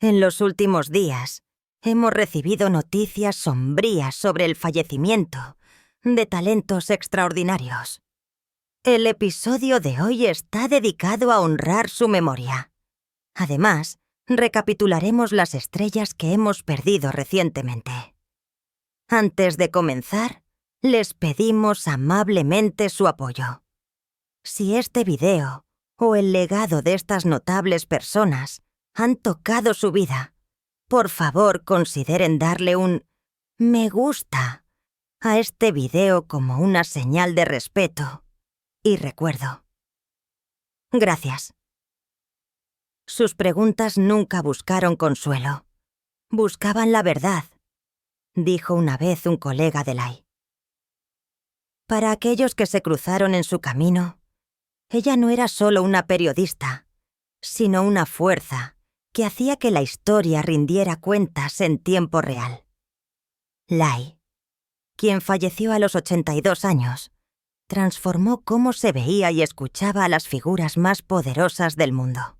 En los últimos días, hemos recibido noticias sombrías sobre el fallecimiento de talentos extraordinarios. El episodio de hoy está dedicado a honrar su memoria. Además, recapitularemos las estrellas que hemos perdido recientemente. Antes de comenzar, les pedimos amablemente su apoyo. Si este video o el legado de estas notables personas han tocado su vida, por favor consideren darle un me gusta a este video como una señal de respeto y recuerdo. Gracias. Sus preguntas nunca buscaron consuelo. Buscaban la verdad, dijo una vez un colega de Lai. Para aquellos que se cruzaron en su camino, ella no era solo una periodista, sino una fuerza que hacía que la historia rindiera cuentas en tiempo real. Lai, quien falleció a los 82 años, transformó cómo se veía y escuchaba a las figuras más poderosas del mundo.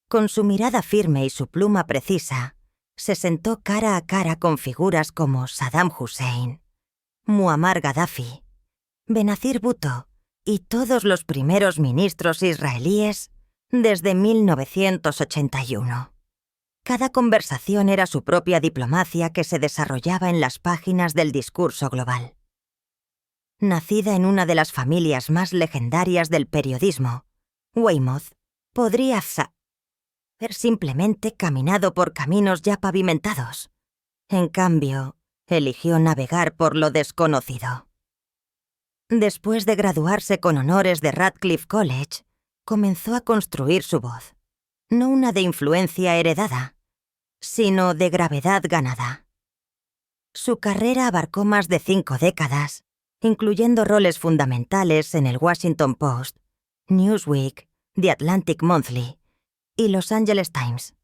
Con su mirada firme y su pluma precisa, se sentó cara a cara con figuras como Saddam Hussein, Muammar Gaddafi, Benazir Bhutto y todos los primeros ministros israelíes desde 1981. Cada conversación era su propia diplomacia que se desarrollaba en las páginas del discurso global. Nacida en una de las familias más legendarias del periodismo, Weymouth podría haber simplemente caminado por caminos ya pavimentados. En cambio, eligió navegar por lo desconocido. Después de graduarse con honores de Radcliffe College, comenzó a construir su voz, no una de influencia heredada, sino de gravedad ganada. Su carrera abarcó más de 5 décadas, incluyendo roles fundamentales en el Washington Post, Newsweek, The Atlantic Monthly y Los Angeles Times.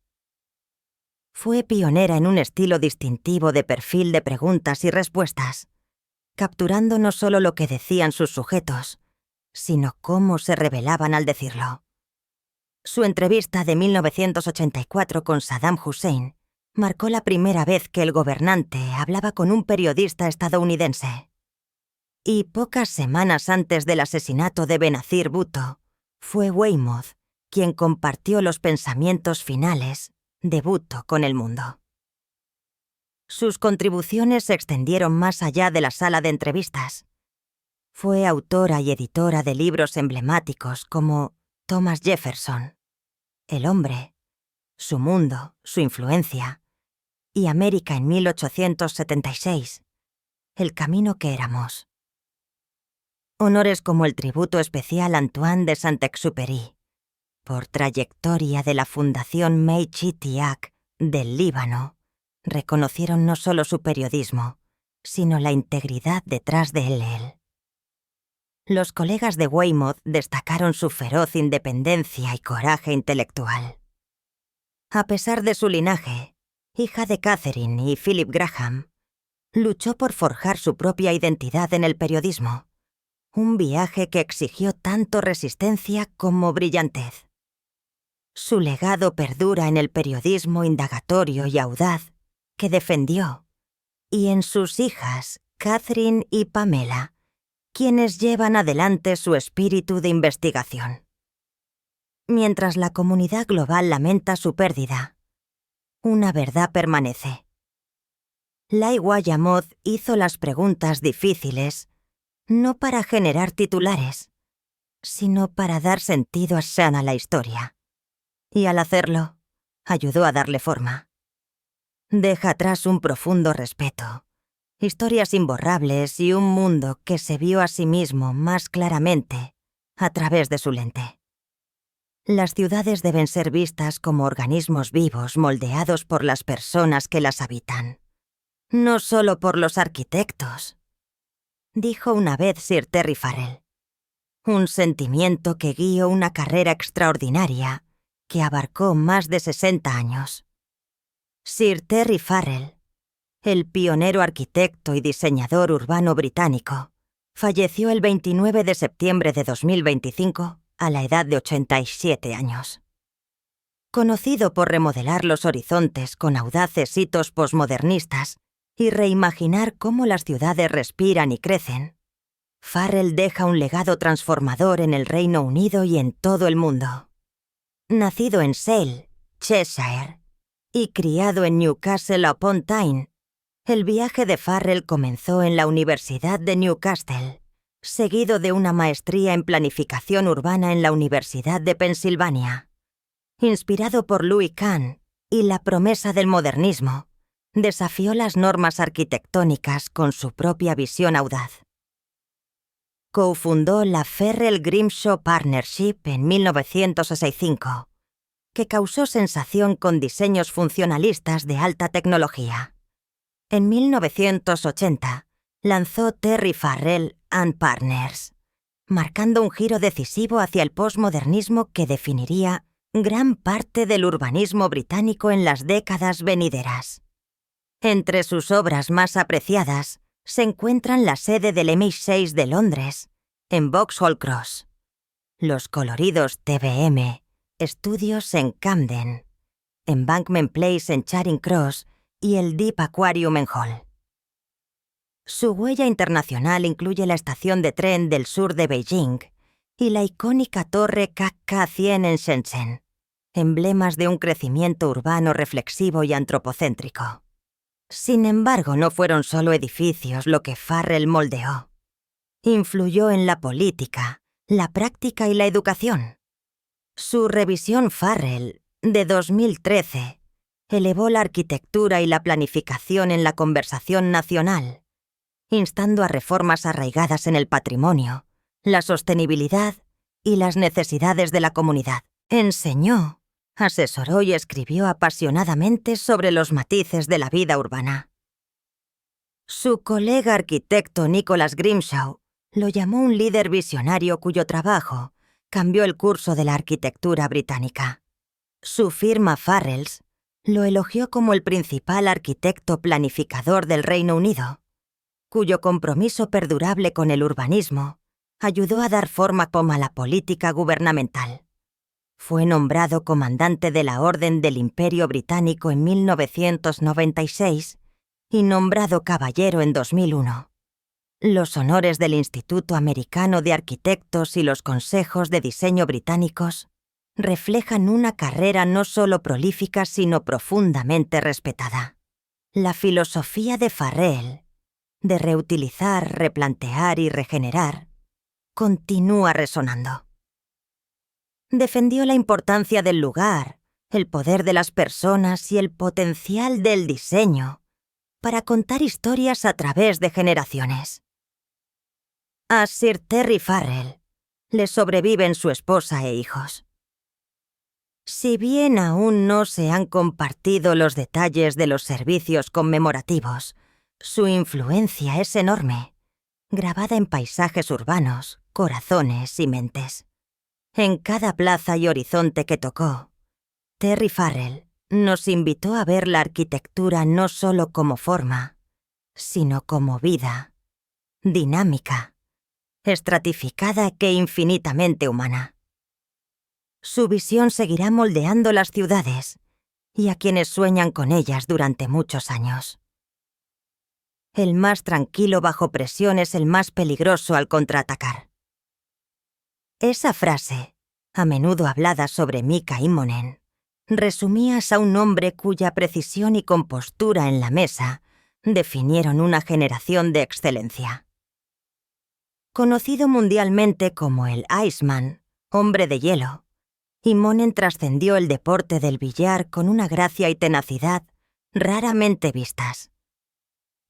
Fue pionera en un estilo distintivo de perfil de preguntas y respuestas, capturando no solo lo que decían sus sujetos, sino cómo se revelaban al decirlo. Su entrevista de 1984 con Saddam Hussein marcó la primera vez que el gobernante hablaba con un periodista estadounidense. Y pocas semanas antes del asesinato de Benazir Bhutto, fue Weymouth quien compartió los pensamientos finales de Bhutto con el mundo. Sus contribuciones se extendieron más allá de la sala de entrevistas. Fue autora y editora de libros emblemáticos como Thomas Jefferson, El hombre, Su mundo, su influencia, y América en 1876, El camino que éramos. Honores como el tributo especial a Antoine de Saint-Exupéry, por trayectoria de la Fundación Mei-Chi-Tiak del Líbano, reconocieron no solo su periodismo, sino la integridad detrás de él. Los colegas de Weymouth destacaron su feroz independencia y coraje intelectual. A pesar de su linaje, hija de Catherine y Philip Graham, luchó por forjar su propia identidad en el periodismo, un viaje que exigió tanto resistencia como brillantez. Su legado perdura en el periodismo indagatorio y audaz que defendió, y en sus hijas, Catherine y Pamela, quienes llevan adelante su espíritu de investigación. Mientras la comunidad global lamenta su pérdida, una verdad permanece. Lai Wayamoth hizo las preguntas difíciles no para generar titulares, sino para dar sentido a la historia. Y al hacerlo, ayudó a darle forma. Deja atrás un profundo respeto, historias imborrables y un mundo que se vio a sí mismo más claramente a través de su lente. Las ciudades deben ser vistas como organismos vivos moldeados por las personas que las habitan, no solo por los arquitectos, dijo una vez Sir Terry Farrell. Un sentimiento que guió una carrera extraordinaria que abarcó más de 60 años. Sir Terry Farrell, el pionero arquitecto y diseñador urbano británico, falleció el 29 de septiembre de 2025 a la edad de 87 años. Conocido por remodelar los horizontes con audaces hitos posmodernistas y reimaginar cómo las ciudades respiran y crecen, Farrell deja un legado transformador en el Reino Unido y en todo el mundo. Nacido en Sale, Cheshire, y criado en Newcastle upon Tyne, el viaje de Farrell comenzó en la Universidad de Newcastle, seguido de una maestría en planificación urbana en la Universidad de Pensilvania. Inspirado por Louis Kahn y la promesa del modernismo, desafió las normas arquitectónicas con su propia visión audaz. Cofundó la Farrell Grimshaw Partnership en 1965, que causó sensación con diseños funcionalistas de alta tecnología. En 1980, lanzó Terry Farrell and Partners, marcando un giro decisivo hacia el posmodernismo que definiría gran parte del urbanismo británico en las décadas venideras. Entre sus obras más apreciadas se encuentran la sede del MI6 de Londres, en Vauxhall Cross, los coloridos TBM, estudios en Camden, Embankment Place en Charing Cross y el Deep Aquarium en Hull. Su huella internacional incluye la estación de tren del sur de Beijing y la icónica torre KK-100 en Shenzhen, emblemas de un crecimiento urbano reflexivo y antropocéntrico. Sin embargo, no fueron solo edificios lo que Farrell moldeó. Influyó en la política, la práctica y la educación. Su revisión Farrell, de 2013, elevó la arquitectura y la planificación en la conversación nacional, instando a reformas arraigadas en el patrimonio, la sostenibilidad y las necesidades de la comunidad. Enseñó, asesoró y escribió apasionadamente sobre los matices de la vida urbana. Su colega arquitecto Nicholas Grimshaw lo llamó un líder visionario cuyo trabajo cambió el curso de la arquitectura británica. Su firma Farrells lo elogió como el principal arquitecto planificador del Reino Unido, cuyo compromiso perdurable con el urbanismo ayudó a dar forma a la política gubernamental. Fue nombrado comandante de la Orden del Imperio Británico en 1996 y nombrado caballero en 2001. Los honores del Instituto Americano de Arquitectos y los consejos de diseño británicos reflejan una carrera no solo prolífica sino profundamente respetada. La filosofía de Farrell, de reutilizar, replantear y regenerar, continúa resonando. Defendió la importancia del lugar, el poder de las personas y el potencial del diseño para contar historias a través de generaciones. A Sir Terry Farrell le sobreviven su esposa e hijos. Si bien aún no se han compartido los detalles de los servicios conmemorativos, su influencia es enorme, grabada en paisajes urbanos, corazones y mentes. En cada plaza y horizonte que tocó, Terry Farrell nos invitó a ver la arquitectura no solo como forma, sino como vida, dinámica, estratificada e infinitamente humana. Su visión seguirá moldeando las ciudades y a quienes sueñan con ellas durante muchos años. El más tranquilo bajo presión es el más peligroso al contraatacar. Esa frase, a menudo hablada sobre Mika Immonen, resumías a un hombre cuya precisión y compostura en la mesa definieron una generación de excelencia. Conocido mundialmente como el Iceman, hombre de hielo, Immonen trascendió el deporte del billar con una gracia y tenacidad raramente vistas.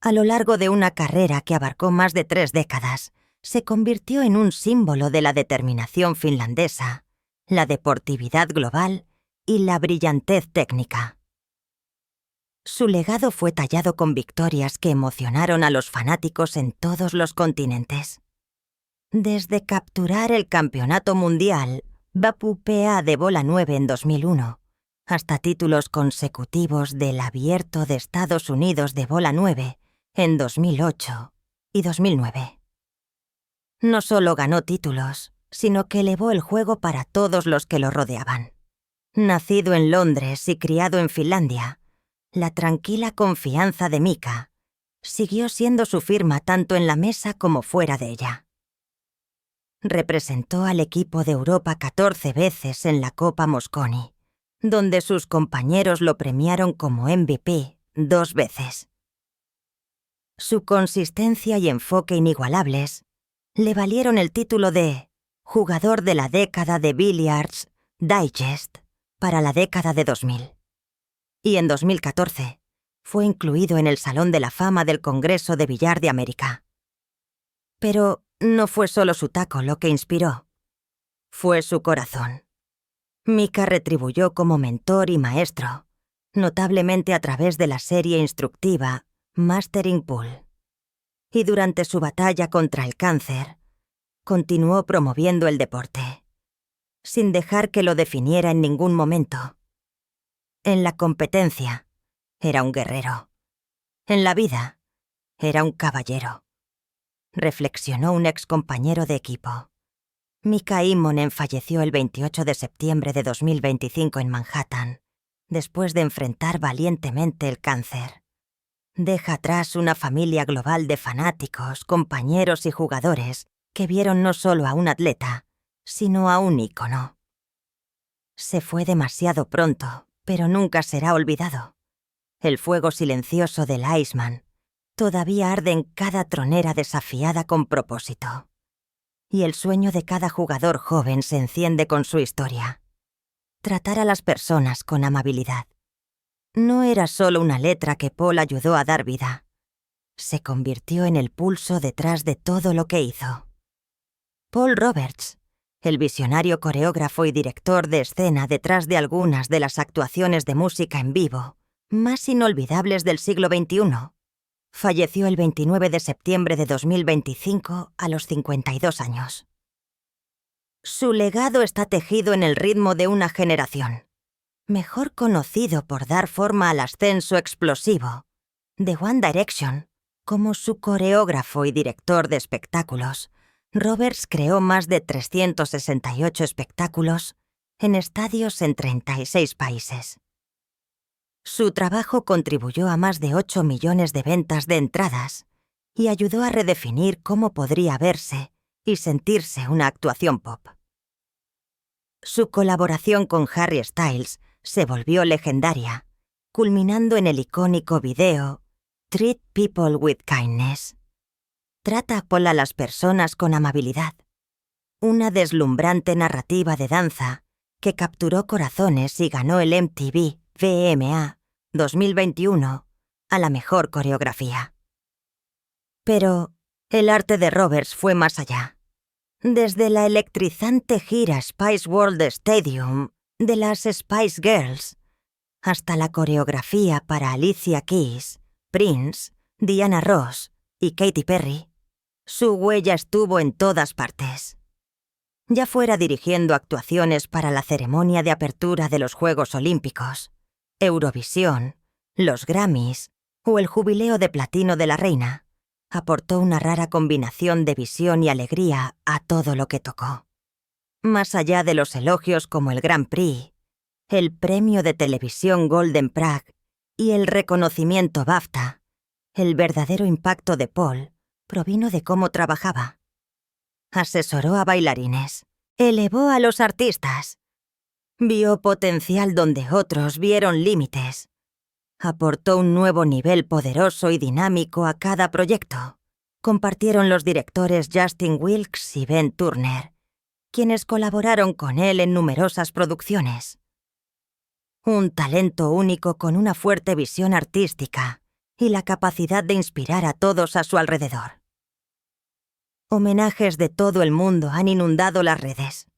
A lo largo de una carrera que abarcó más de 3 décadas, se convirtió en un símbolo de la determinación finlandesa, la deportividad global y la brillantez técnica. Su legado fue tallado con victorias que emocionaron a los fanáticos en todos los continentes. Desde capturar el campeonato mundial Vapu-PA de bola 9 en 2001, hasta títulos consecutivos del Abierto de Estados Unidos de bola 9 en 2008 y 2009. No solo ganó títulos, sino que elevó el juego para todos los que lo rodeaban. Nacido en Londres y criado en Finlandia, la tranquila confianza de Mika siguió siendo su firma tanto en la mesa como fuera de ella. Representó al equipo de Europa 14 veces en la Copa Mosconi, donde sus compañeros lo premiaron como MVP 2 veces. Su consistencia y enfoque inigualables le valieron el título de Jugador de la década de Billiards Digest para la década de 2000. Y en 2014 fue incluido en el Salón de la Fama del Congreso de Billar de América. Pero no fue solo su taco lo que inspiró. Fue su corazón. Mika retribuyó como mentor y maestro, notablemente a través de la serie instructiva Mastering Pool. Y durante su batalla contra el cáncer, continuó promoviendo el deporte, sin dejar que lo definiera en ningún momento. En la competencia, era un guerrero. En la vida, era un caballero. Reflexionó un excompañero de equipo. Mika Immonen falleció el 28 de septiembre de 2025 en Manhattan, después de enfrentar valientemente el cáncer. Deja atrás una familia global de fanáticos, compañeros y jugadores que vieron no solo a un atleta, sino a un ícono. Se fue demasiado pronto, pero nunca será olvidado. El fuego silencioso del Iceman todavía arde en cada tronera desafiada con propósito. Y el sueño de cada jugador joven se enciende con su historia. Tratar a las personas con amabilidad. No era solo una letra que Paul ayudó a dar vida. Se convirtió en el pulso detrás de todo lo que hizo. Paul Roberts, el visionario coreógrafo y director de escena detrás de algunas de las actuaciones de música en vivo más inolvidables del siglo XXI, falleció el 29 de septiembre de 2025 a los 52 años. Su legado está tejido en el ritmo de una generación, mejor conocido por dar forma al ascenso explosivo de One Direction. Como su coreógrafo y director de espectáculos, Roberts creó más de 368 espectáculos en estadios en 36 países. Su trabajo contribuyó a más de 8 millones de ventas de entradas y ayudó a redefinir cómo podría verse y sentirse una actuación pop. Su colaboración con Harry Styles se volvió legendaria, culminando en el icónico video Treat People with Kindness. Trata a las personas con amabilidad. Una deslumbrante narrativa de danza que capturó corazones y ganó el MTV VMA 2021 a la mejor coreografía. Pero el arte de Roberts fue más allá. Desde la electrizante gira Spice World Stadium de las Spice Girls hasta la coreografía para Alicia Keys, Prince, Diana Ross y Katy Perry, su huella estuvo en todas partes. Ya fuera dirigiendo actuaciones para la ceremonia de apertura de los Juegos Olímpicos, Eurovisión, los Grammys o el Jubileo de Platino de la Reina, aportó una rara combinación de visión y alegría a todo lo que tocó. Más allá de los elogios como el Grand Prix, el premio de televisión Golden Prague y el reconocimiento BAFTA, el verdadero impacto de Paul provino de cómo trabajaba. Asesoró a bailarines, elevó a los artistas, vio potencial donde otros vieron límites, aportó un nuevo nivel poderoso y dinámico a cada proyecto. Compartieron los directores Justin Wilkes y Ben Turner, quienes colaboraron con él en numerosas producciones. Un talento único con una fuerte visión artística y la capacidad de inspirar a todos a su alrededor. Homenajes de todo el mundo han inundado las redes.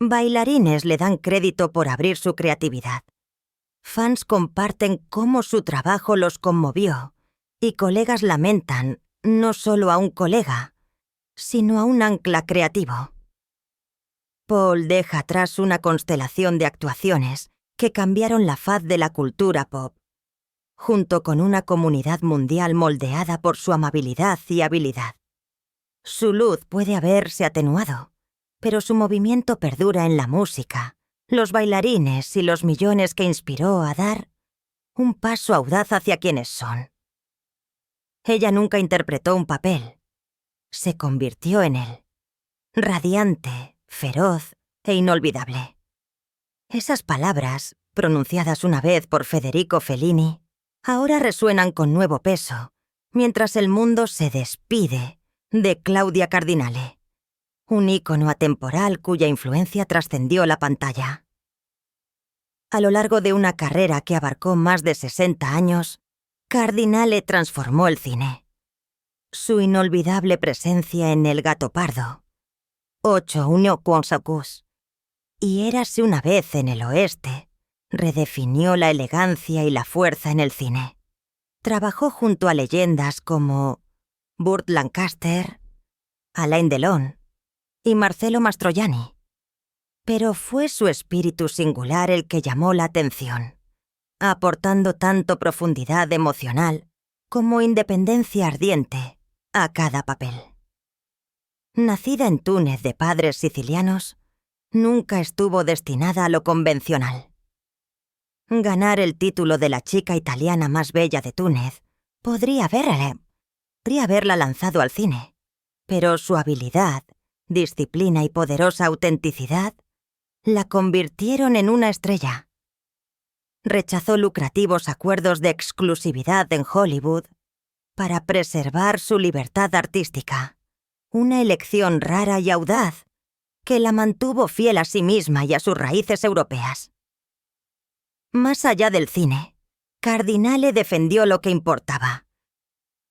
Bailarines le dan crédito por abrir su creatividad. Fans comparten cómo su trabajo los conmovió y colegas lamentan no solo a un colega, sino a un ancla creativo. Paul deja atrás una constelación de actuaciones que cambiaron la faz de la cultura pop, junto con una comunidad mundial moldeada por su amabilidad y habilidad. Su luz puede haberse atenuado, pero su movimiento perdura en la música, los bailarines y los millones que inspiró a dar un paso audaz hacia quienes son. Ella nunca interpretó un papel, se convirtió en él, radiante, feroz e inolvidable. Esas palabras, pronunciadas una vez por Federico Fellini, ahora resuenan con nuevo peso, mientras el mundo se despide de Claudia Cardinale, un ícono atemporal cuya influencia trascendió la pantalla. A lo largo de una carrera que abarcó más de 60 años, Cardinale transformó el cine. Su inolvidable presencia en El gato pardo, 8-1 Quonsacus, y Érase una vez en el oeste, redefinió la elegancia y la fuerza en el cine. Trabajó junto a leyendas como Burt Lancaster, Alain Delon y Marcello Mastroianni. Pero fue su espíritu singular el que llamó la atención, aportando tanto profundidad emocional como independencia ardiente a cada papel. Nacida en Túnez de padres sicilianos, nunca estuvo destinada a lo convencional. Ganar el título de la chica italiana más bella de Túnez podría haberla lanzado al cine, pero su habilidad, disciplina y poderosa autenticidad la convirtieron en una estrella. Rechazó lucrativos acuerdos de exclusividad en Hollywood para preservar su libertad artística, una elección rara y audaz que la mantuvo fiel a sí misma y a sus raíces europeas. Más allá del cine, Cardinale defendió lo que importaba.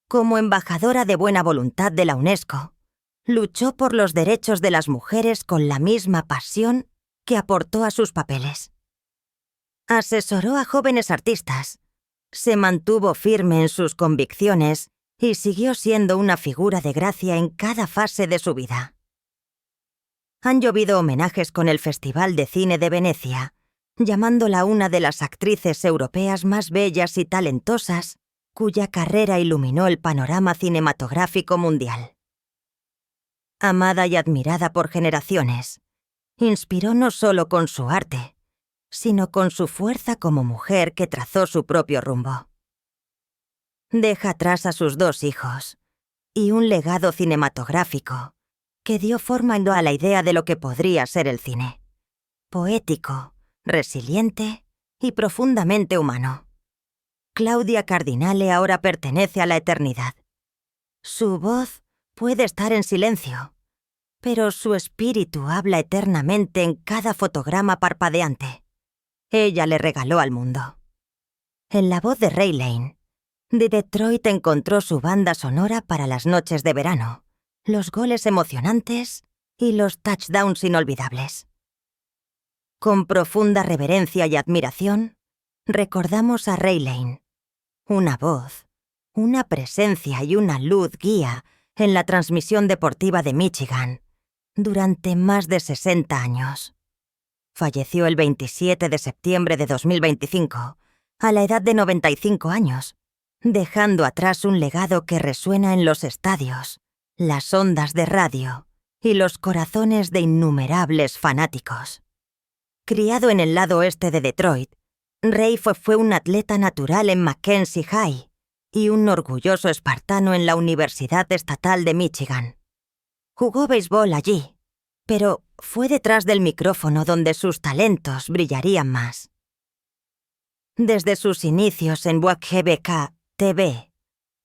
Como embajadora de buena voluntad de la UNESCO, luchó por los derechos de las mujeres con la misma pasión que aportó a sus papeles. Asesoró a jóvenes artistas, se mantuvo firme en sus convicciones y siguió siendo una figura de gracia en cada fase de su vida. Han llovido homenajes con el Festival de Cine de Venecia, llamándola una de las actrices europeas más bellas y talentosas, cuya carrera iluminó el panorama cinematográfico mundial. Amada y admirada por generaciones, inspiró no solo con su arte, sino con su fuerza como mujer que trazó su propio rumbo. Deja atrás a sus 2 hijos y un legado cinematográfico que dio forma a la idea de lo que podría ser el cine. Poético, resiliente y profundamente humano. Claudia Cardinale ahora pertenece a la eternidad. Su voz puede estar en silencio, pero su espíritu habla eternamente en cada fotograma parpadeante. Ella le regaló al mundo. En la voz de Ray Lane, de Detroit encontró su banda sonora para las noches de verano, los goles emocionantes y los touchdowns inolvidables. Con profunda reverencia y admiración, recordamos a Ray Lane, una voz, una presencia y una luz guía en la transmisión deportiva de Michigan durante más de 60 años. Falleció el 27 de septiembre de 2025, a la edad de 95 años, dejando atrás un legado que resuena en los estadios, las ondas de radio y los corazones de innumerables fanáticos. Criado en el lado oeste de Detroit, Ray fue un atleta natural en Mackenzie High y un orgulloso espartano en la Universidad Estatal de Michigan. Jugó béisbol allí, pero fue detrás del micrófono donde sus talentos brillarían más. Desde sus inicios en WGBK TV,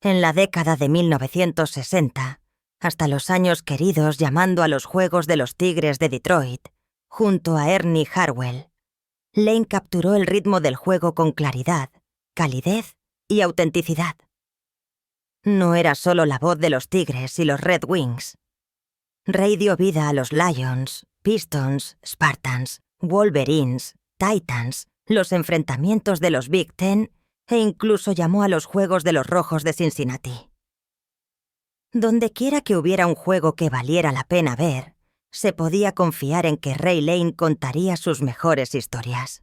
en la década de 1960, hasta los años queridos llamando a los Juegos de los Tigres de Detroit, junto a Ernie Harwell, Lane capturó el ritmo del juego con claridad, calidez y autenticidad. No era solo la voz de los Tigres y los Red Wings. Ray dio vida a los Lions, Pistons, Spartans, Wolverines, Titans, los enfrentamientos de los Big Ten e incluso llamó a los Juegos de los Rojos de Cincinnati. Dondequiera que hubiera un juego que valiera la pena ver, se podía confiar en que Ray Lane contaría sus mejores historias.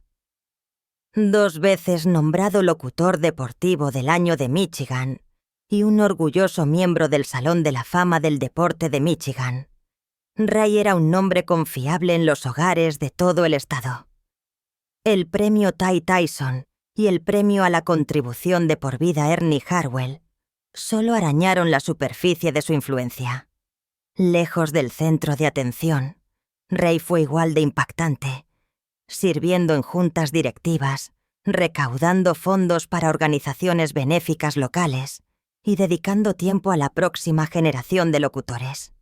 2 veces nombrado locutor deportivo del año de Michigan y un orgulloso miembro del Salón de la Fama del Deporte de Michigan, Ray era un nombre confiable en los hogares de todo el estado. El premio Ty Tyson y el premio a la contribución de por vida Ernie Harwell solo arañaron la superficie de su influencia. Lejos del centro de atención, Ray fue igual de impactante, sirviendo en juntas directivas, recaudando fondos para organizaciones benéficas locales y dedicando tiempo a la próxima generación de locutores.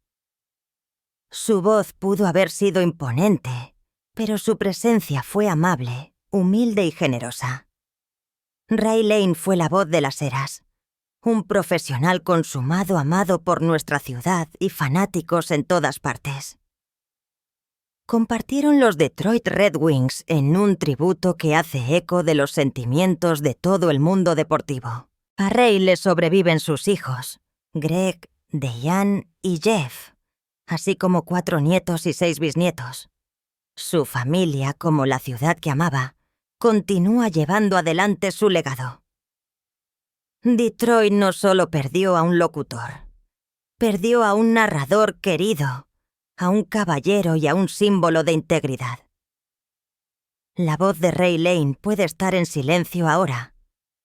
Su voz pudo haber sido imponente, pero su presencia fue amable, humilde y generosa. Ray Lane fue la voz de las eras, un profesional consumado amado por nuestra ciudad y fanáticos en todas partes. Compartieron los Detroit Red Wings en un tributo que hace eco de los sentimientos de todo el mundo deportivo. A Ray le sobreviven sus hijos, Greg, Diane y Jeff, así como 4 nietos y 6 bisnietos. Su familia, como la ciudad que amaba, continúa llevando adelante su legado. Detroit no solo perdió a un locutor, perdió a un narrador querido, a un caballero y a un símbolo de integridad. La voz de Ray Lane puede estar en silencio ahora,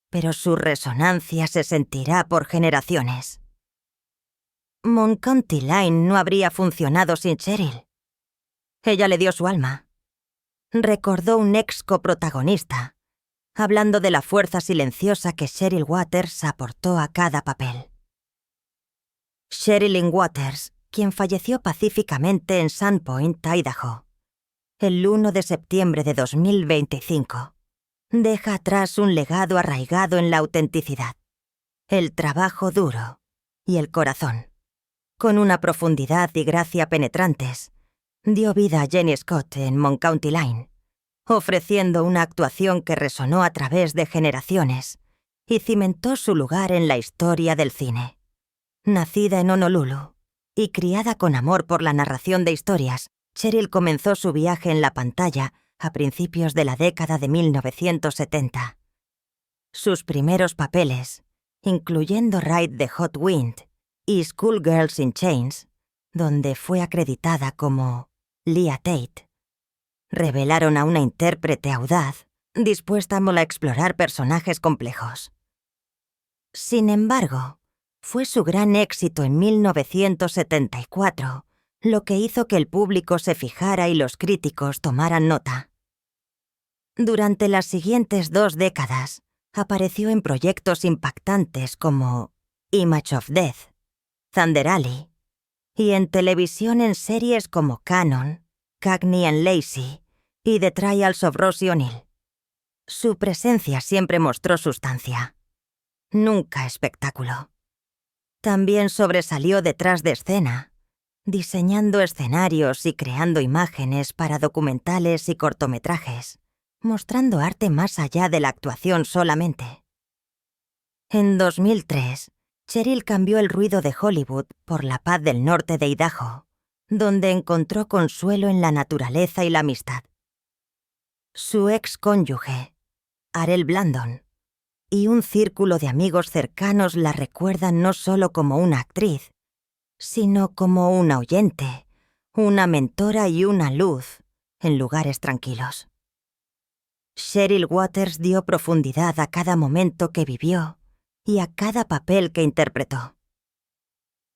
pero su resonancia se sentirá por generaciones. Mon County Line no habría funcionado sin Cheryl. Ella le dio su alma. Recordó un ex coprotagonista, hablando de la fuerza silenciosa que Cheryl Waters aportó a cada papel. Sherilyn Waters, quien falleció pacíficamente en Sandpoint, Idaho, el 1 de septiembre de 2025, deja atrás un legado arraigado en la autenticidad, el trabajo duro y el corazón. Con una profundidad y gracia penetrantes, dio vida a Jenny Scott en Mon County Line, ofreciendo una actuación que resonó a través de generaciones y cimentó su lugar en la historia del cine. Nacida en Honolulu y criada con amor por la narración de historias, Cheryl comenzó su viaje en la pantalla a principios de la década de 1970. Sus primeros papeles, incluyendo Ride the Hot Wind y Schoolgirls in Chains, donde fue acreditada como Leah Tate, revelaron a una intérprete audaz, dispuesta a explorar personajes complejos. Sin embargo, fue su gran éxito en 1974 lo que hizo que el público se fijara y los críticos tomaran nota. Durante las siguientes 2 décadas, apareció en proyectos impactantes como Image of Death, Thunder Alley, y en televisión en series como Canon, Cagney and Lacey y The Trials of Rosie O'Neill. Su presencia siempre mostró sustancia, nunca espectáculo. También sobresalió detrás de escena, diseñando escenarios y creando imágenes para documentales y cortometrajes, mostrando arte más allá de la actuación solamente. En 2003, Cheryl cambió el ruido de Hollywood por la paz del norte de Idaho, donde encontró consuelo en la naturaleza y la amistad. Su ex cónyuge, Arel Blandon, y un círculo de amigos cercanos la recuerdan no solo como una actriz, sino como una oyente, una mentora y una luz en lugares tranquilos. Cheryl Waters dio profundidad a cada momento que vivió y a cada papel que interpretó.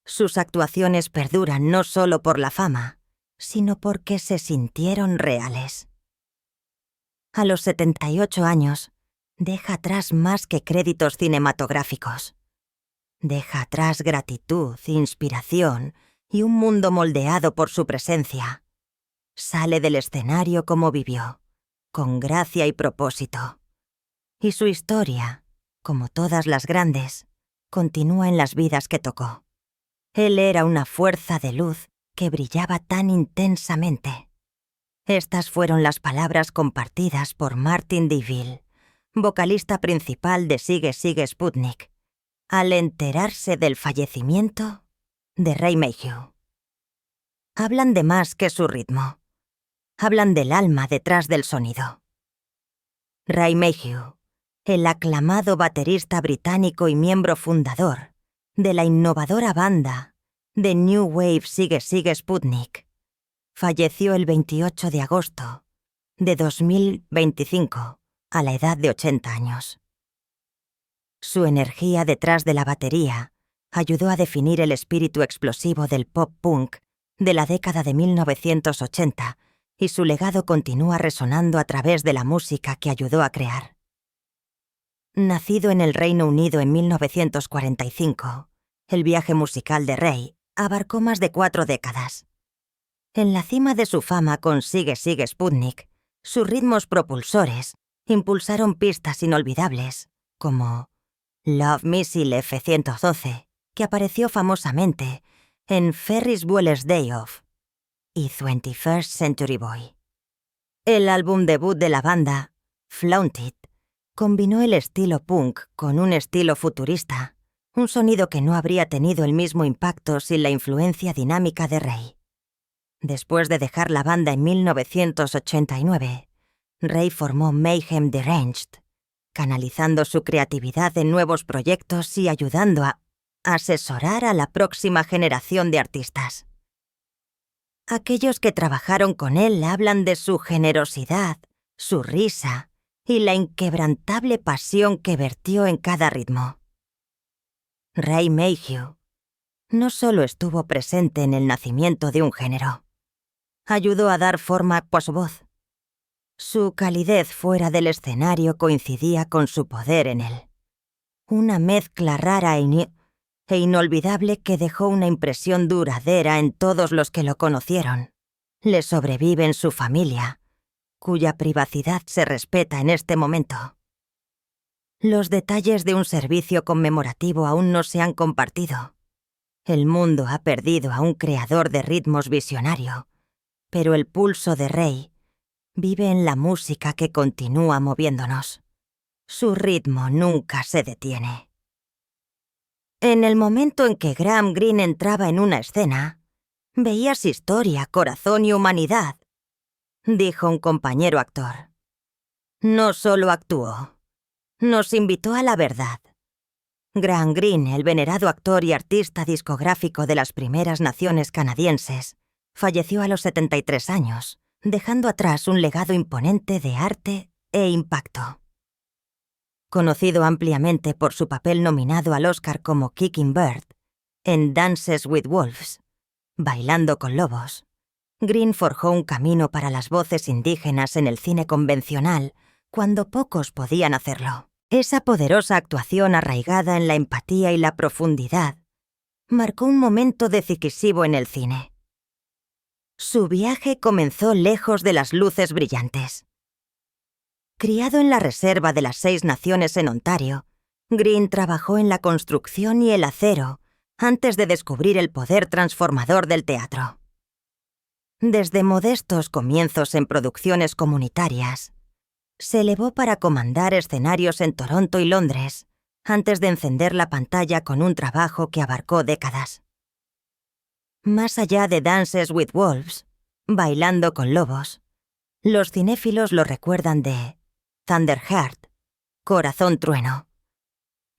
Sus actuaciones perduran no solo por la fama, sino porque se sintieron reales. A los 78 años, deja atrás más que créditos cinematográficos. Deja atrás gratitud, inspiración y un mundo moldeado por su presencia. Sale del escenario como vivió, con gracia y propósito. Y su historia, como todas las grandes, continúa en las vidas que tocó. Él era una fuerza de luz que brillaba tan intensamente. Estas fueron las palabras compartidas por Martin DeVille, vocalista principal de Sigue Sigue Sputnik, al enterarse del fallecimiento de Ray Mayhew. Hablan de más que su ritmo. Hablan del alma detrás del sonido. Ray Mayhew, el aclamado baterista británico y miembro fundador de la innovadora banda de New Wave Sigue Sigue Sputnik, falleció el 28 de agosto de 2025, a la edad de 80 años. Su energía detrás de la batería ayudó a definir el espíritu explosivo del pop-punk de la década de 1980, y su legado continúa resonando a través de la música que ayudó a crear. Nacido en el Reino Unido en 1945, el viaje musical de Ray abarcó más de 4 décadas. En la cima de su fama con Sigue Sigue Sputnik, sus ritmos propulsores impulsaron pistas inolvidables, como Love Missile F-112, que apareció famosamente en Ferris Bueller's Day Off, y 21st Century Boy. El álbum debut de la banda, Flaunt It, combinó el estilo punk con un estilo futurista, un sonido que no habría tenido el mismo impacto sin la influencia dinámica de Ray. Después de dejar la banda en 1989, Ray formó Mayhem Deranged, canalizando su creatividad en nuevos proyectos y ayudando a asesorar a la próxima generación de artistas. Aquellos que trabajaron con él hablan de su generosidad, su risa y la inquebrantable pasión que vertió en cada ritmo. Ray Mayhew no solo estuvo presente en el nacimiento de un género, ayudó a dar forma a su voz. Su calidez fuera del escenario coincidía con su poder en él. Una mezcla rara e inolvidable que dejó una impresión duradera en todos los que lo conocieron. Le sobrevive en su familia, cuya privacidad se respeta en este momento. Los detalles de un servicio conmemorativo aún no se han compartido. El mundo ha perdido a un creador de ritmos visionario, pero el pulso de Ray vive en la música que continúa moviéndonos. Su ritmo nunca se detiene. En el momento en que Graham Greene entraba en una escena, veías historia, corazón y humanidad, dijo un compañero actor. No solo actuó, nos invitó a la verdad. Graham Greene, el venerado actor y artista discográfico de las primeras naciones canadienses, falleció a los 73 años, dejando atrás un legado imponente de arte e impacto. Conocido ampliamente por su papel nominado al Oscar como Kicking Bird en Dances with Wolves, Bailando con Lobos, Greene forjó un camino para las voces indígenas en el cine convencional cuando pocos podían hacerlo. Esa poderosa actuación arraigada en la empatía y la profundidad marcó un momento decisivo en el cine. Su viaje comenzó lejos de las luces brillantes. Criado en la Reserva de las 6 Naciones en Ontario, Greene trabajó en la construcción y el acero antes de descubrir el poder transformador del teatro. Desde modestos comienzos en producciones comunitarias, se elevó para comandar escenarios en Toronto y Londres, antes de encender la pantalla con un trabajo que abarcó décadas. Más allá de Dances with Wolves, Bailando con Lobos, los cinéfilos lo recuerdan de Thunderheart, Corazón Trueno,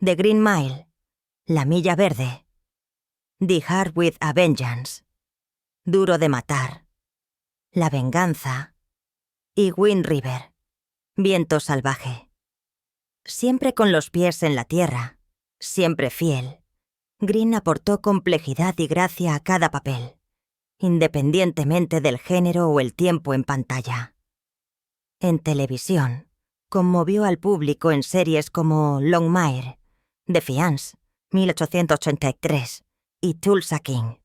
The Green Mile, La Milla Verde, The Heart with a Vengeance, Duro de Matar, La Venganza y Wind River, Viento Salvaje. Siempre con los pies en la tierra, siempre fiel, Greene aportó complejidad y gracia a cada papel, independientemente del género o el tiempo en pantalla. En televisión, conmovió al público en series como Longmire, Defiance, 1883 y Tulsa King.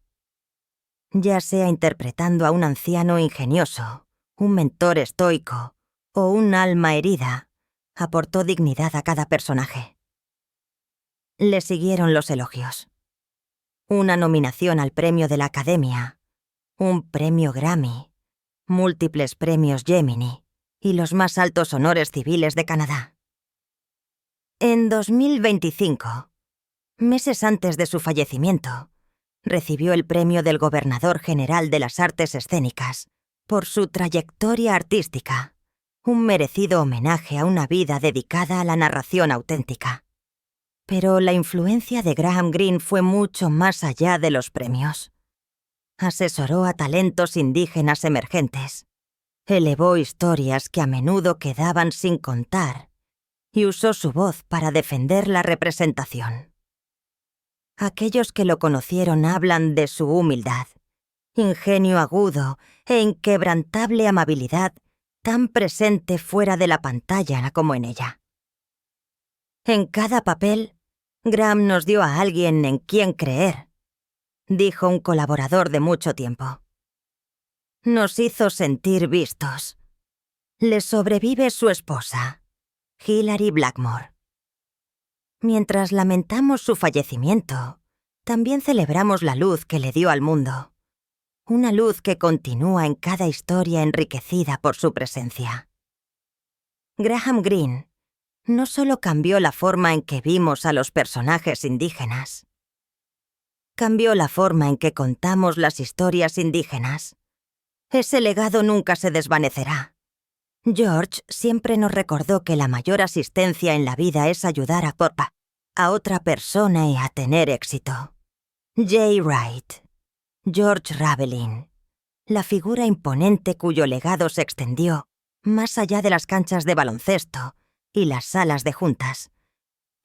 Ya sea interpretando a un anciano ingenioso, un mentor estoico o un alma herida, aportó dignidad a cada personaje. Le siguieron los elogios. Una nominación al premio de la Academia, un premio Grammy, múltiples premios Gemini y los más altos honores civiles de Canadá. En 2025, meses antes de su fallecimiento, recibió el premio del Gobernador General de las Artes Escénicas por su trayectoria artística, un merecido homenaje a una vida dedicada a la narración auténtica. Pero la influencia de Graham Greene fue mucho más allá de los premios. Asesoró a talentos indígenas emergentes. Elevó historias que a menudo quedaban sin contar y usó su voz para defender la representación. Aquellos que lo conocieron hablan de su humildad, ingenio agudo e inquebrantable amabilidad tan presente fuera de la pantalla como en ella. En cada papel, Graham nos dio a alguien en quien creer, dijo un colaborador de mucho tiempo. Nos hizo sentir vistos. Le sobrevive su esposa, Hilary Blackmore. Mientras lamentamos su fallecimiento, también celebramos la luz que le dio al mundo. Una luz que continúa en cada historia enriquecida por su presencia. Graham Greene no solo cambió la forma en que vimos a los personajes indígenas, cambió la forma en que contamos las historias indígenas. Ese legado nunca se desvanecerá. George siempre nos recordó que la mayor asistencia en la vida es ayudar a otra persona y a tener éxito. Jay Wright, George Ravelin, la figura imponente cuyo legado se extendió más allá de las canchas de baloncesto y las salas de juntas,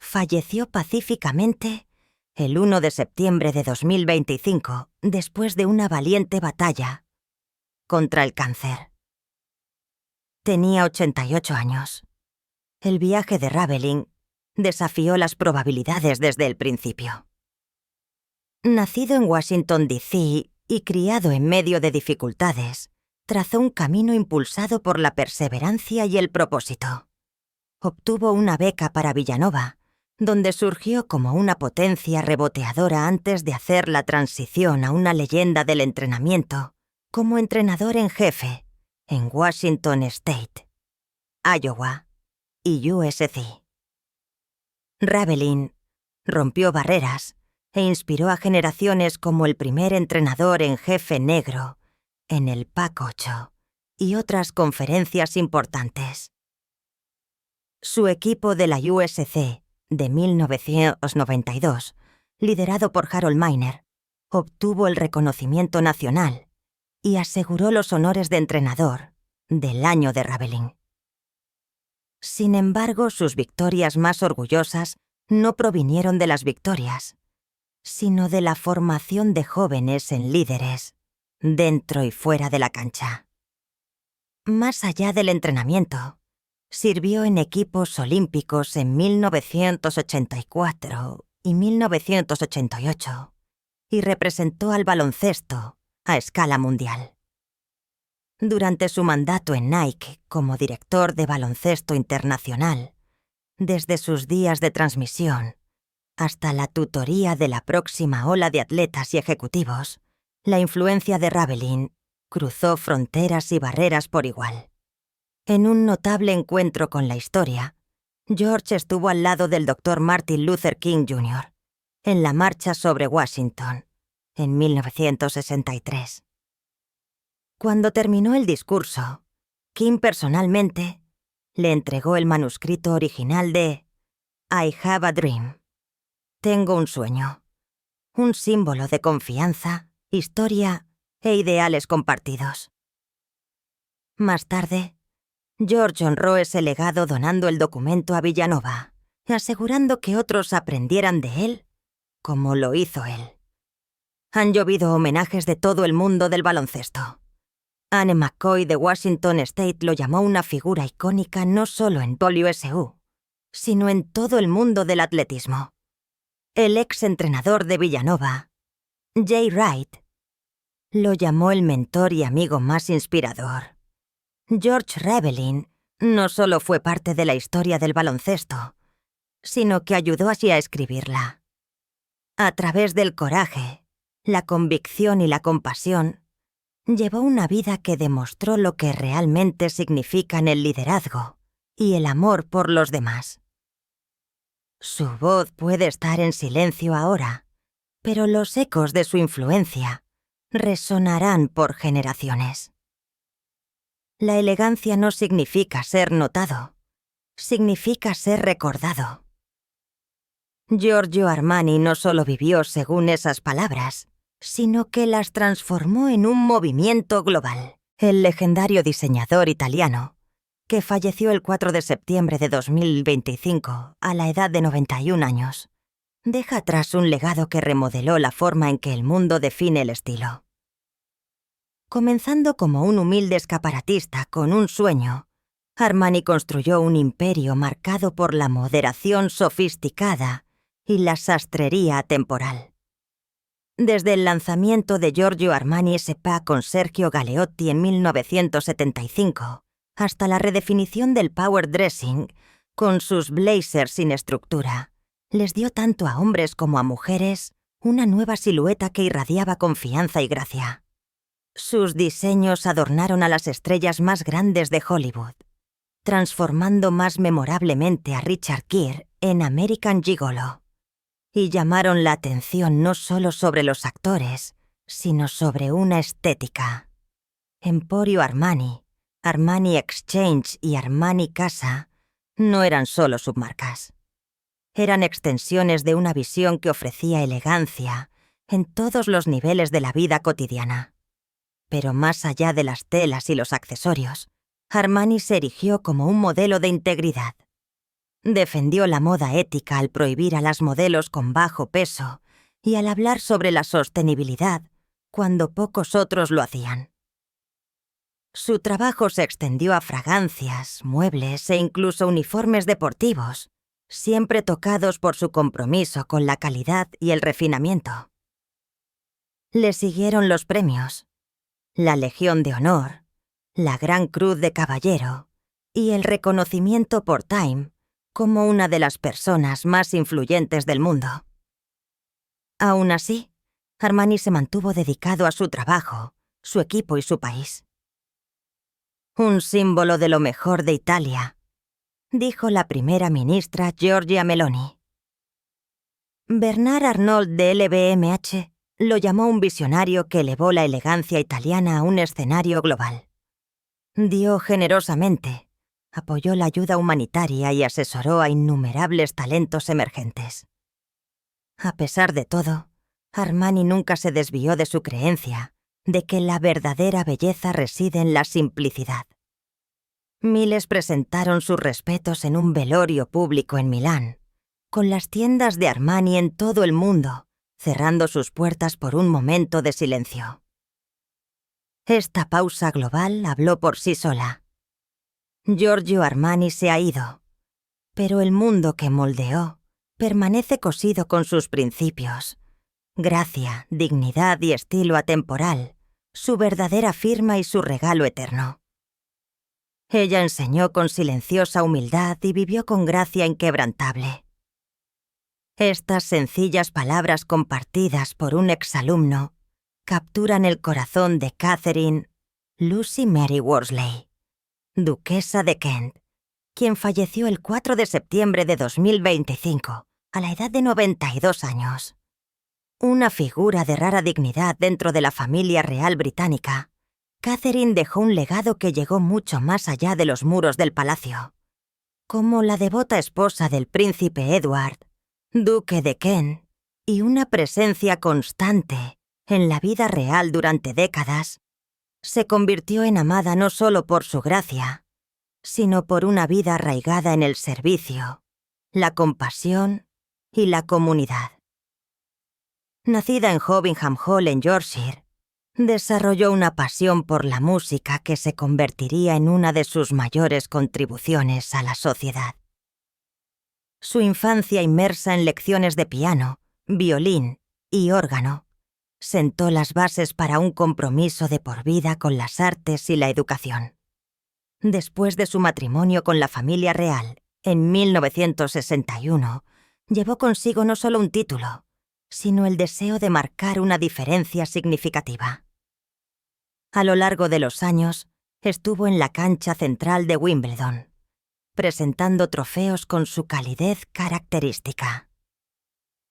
falleció pacíficamente el 1 de septiembre de 2025 después de una valiente batalla contra el cáncer. Tenía 88 años. El viaje de Ravelin desafió las probabilidades desde el principio. Nacido en Washington, D.C. y criado en medio de dificultades, trazó un camino impulsado por la perseverancia y el propósito. Obtuvo una beca para Villanova, donde surgió como una potencia reboteadora antes de hacer la transición a una leyenda del entrenamiento como entrenador en jefe en Washington State, Iowa y USC. Ravelin rompió barreras e inspiró a generaciones como el primer entrenador en jefe negro en el Pac-8 y otras conferencias importantes. Su equipo de la USC de 1992, liderado por Harold Miner, obtuvo el reconocimiento nacional y aseguró los honores de entrenador del año de Ravelin. Sin embargo, sus victorias más orgullosas no provinieron de las victorias, sino de la formación de jóvenes en líderes, dentro y fuera de la cancha. Más allá del entrenamiento, sirvió en equipos olímpicos en 1984 y 1988 y representó al baloncesto a escala mundial. Durante su mandato en Nike como director de baloncesto internacional, desde sus días de transmisión hasta la tutoría de la próxima ola de atletas y ejecutivos, la influencia de Ravelin cruzó fronteras y barreras por igual. En un notable encuentro con la historia, George estuvo al lado del Dr. Martin Luther King Jr. en la marcha sobre Washington, en 1963. Cuando terminó el discurso, King personalmente le entregó el manuscrito original de I Have a Dream. Tengo un sueño, un símbolo de confianza, historia e ideales compartidos. Más tarde, George honró ese legado donando el documento a Villanova, asegurando que otros aprendieran de él como lo hizo él. Han llovido homenajes de todo el mundo del baloncesto. Anne McCoy de Washington State lo llamó una figura icónica no solo en WSU, sino en todo el mundo del atletismo. El ex-entrenador de Villanova, Jay Wright, lo llamó el mentor y amigo más inspirador. George Ravelin no solo fue parte de la historia del baloncesto, sino que ayudó así a escribirla. A través del coraje, la convicción y la compasión, llevó una vida que demostró lo que realmente significan el liderazgo y el amor por los demás. Su voz puede estar en silencio ahora, pero los ecos de su influencia resonarán por generaciones. La elegancia no significa ser notado, significa ser recordado. Giorgio Armani no solo vivió según esas palabras, sino que las transformó en un movimiento global. El legendario diseñador italiano, que falleció el 4 de septiembre de 2025 a la edad de 91 años, deja atrás un legado que remodeló la forma en que el mundo define el estilo. Comenzando como un humilde escaparatista con un sueño, Armani construyó un imperio marcado por la moderación sofisticada y la sastrería atemporal. Desde el lanzamiento de Giorgio Armani S.p.A. con Sergio Galeotti en 1975, hasta la redefinición del power dressing con sus blazers sin estructura, les dio tanto a hombres como a mujeres una nueva silueta que irradiaba confianza y gracia. Sus diseños adornaron a las estrellas más grandes de Hollywood, transformando más memorablemente a Richard Gere en American Gigolo, y llamaron la atención no solo sobre los actores, sino sobre una estética. Emporio Armani, Armani Exchange y Armani Casa no eran solo submarcas. Eran extensiones de una visión que ofrecía elegancia en todos los niveles de la vida cotidiana. Pero más allá de las telas y los accesorios, Armani se erigió como un modelo de integridad. Defendió la moda ética al prohibir a las modelos con bajo peso y al hablar sobre la sostenibilidad cuando pocos otros lo hacían. Su trabajo se extendió a fragancias, muebles e incluso uniformes deportivos, siempre tocados por su compromiso con la calidad y el refinamiento. Le siguieron los premios, la Legión de Honor, la Gran Cruz de Caballero y el reconocimiento por Time como una de las personas más influyentes del mundo. Aún así, Armani se mantuvo dedicado a su trabajo, su equipo y su país. Un símbolo de lo mejor de Italia, dijo la primera ministra Giorgia Meloni. Bernard Arnault de LVMH lo llamó un visionario que elevó la elegancia italiana a un escenario global. Dio generosamente, apoyó la ayuda humanitaria y asesoró a innumerables talentos emergentes. A pesar de todo, Armani nunca se desvió de su creencia de que la verdadera belleza reside en la simplicidad. Miles presentaron sus respetos en un velorio público en Milán, con las tiendas de Armani en todo el mundo, cerrando sus puertas por un momento de silencio. Esta pausa global habló por sí sola. Giorgio Armani se ha ido, pero el mundo que moldeó permanece cosido con sus principios: gracia, dignidad y estilo atemporal, su verdadera firma y su regalo eterno. Ella enseñó con silenciosa humildad y vivió con gracia inquebrantable. Estas sencillas palabras compartidas por un exalumno capturan el corazón de Catherine Lucy Mary Worsley, duquesa de Kent, quien falleció el 4 de septiembre de 2025, a la edad de 92 años. Una figura de rara dignidad dentro de la familia real británica, Catherine dejó un legado que llegó mucho más allá de los muros del palacio. Como la devota esposa del príncipe Edward, duque de Kent, y una presencia constante en la vida real durante décadas, se convirtió en amada no solo por su gracia, sino por una vida arraigada en el servicio, la compasión y la comunidad. Nacida en Hovingham Hall en Yorkshire, desarrolló una pasión por la música que se convertiría en una de sus mayores contribuciones a la sociedad. Su infancia inmersa en lecciones de piano, violín y órgano sentó las bases para un compromiso de por vida con las artes y la educación. Después de su matrimonio con la familia real, en 1961, llevó consigo no solo un título, sino el deseo de marcar una diferencia significativa. A lo largo de los años, estuvo en la cancha central de Wimbledon, presentando trofeos con su calidez característica.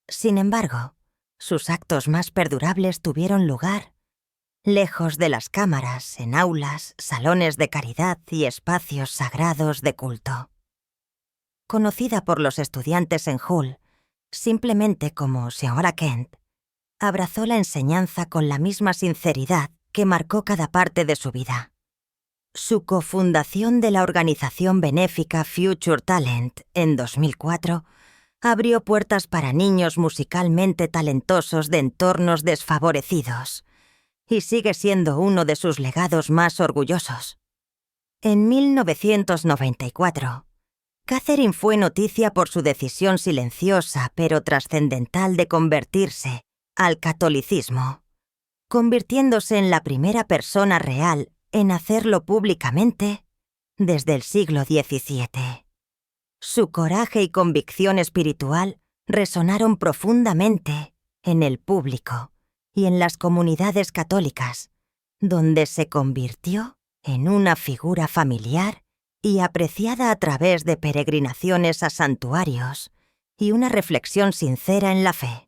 Sin embargo, sus actos más perdurables tuvieron lugar lejos de las cámaras, en aulas, salones de caridad y espacios sagrados de culto. Conocida por los estudiantes en Hull simplemente como Señora Kent, abrazó la enseñanza con la misma sinceridad que marcó cada parte de su vida. Su cofundación de la organización benéfica Future Talent en 2004 abrió puertas para niños musicalmente talentosos de entornos desfavorecidos y sigue siendo uno de sus legados más orgullosos. En 1994, Catherine fue noticia por su decisión silenciosa pero trascendental de convertirse al catolicismo, convirtiéndose en la primera persona real en hacerlo públicamente desde el siglo XVII. Su coraje y convicción espiritual resonaron profundamente en el público y en las comunidades católicas, donde se convirtió en una figura familiar y apreciada a través de peregrinaciones a santuarios y una reflexión sincera en la fe.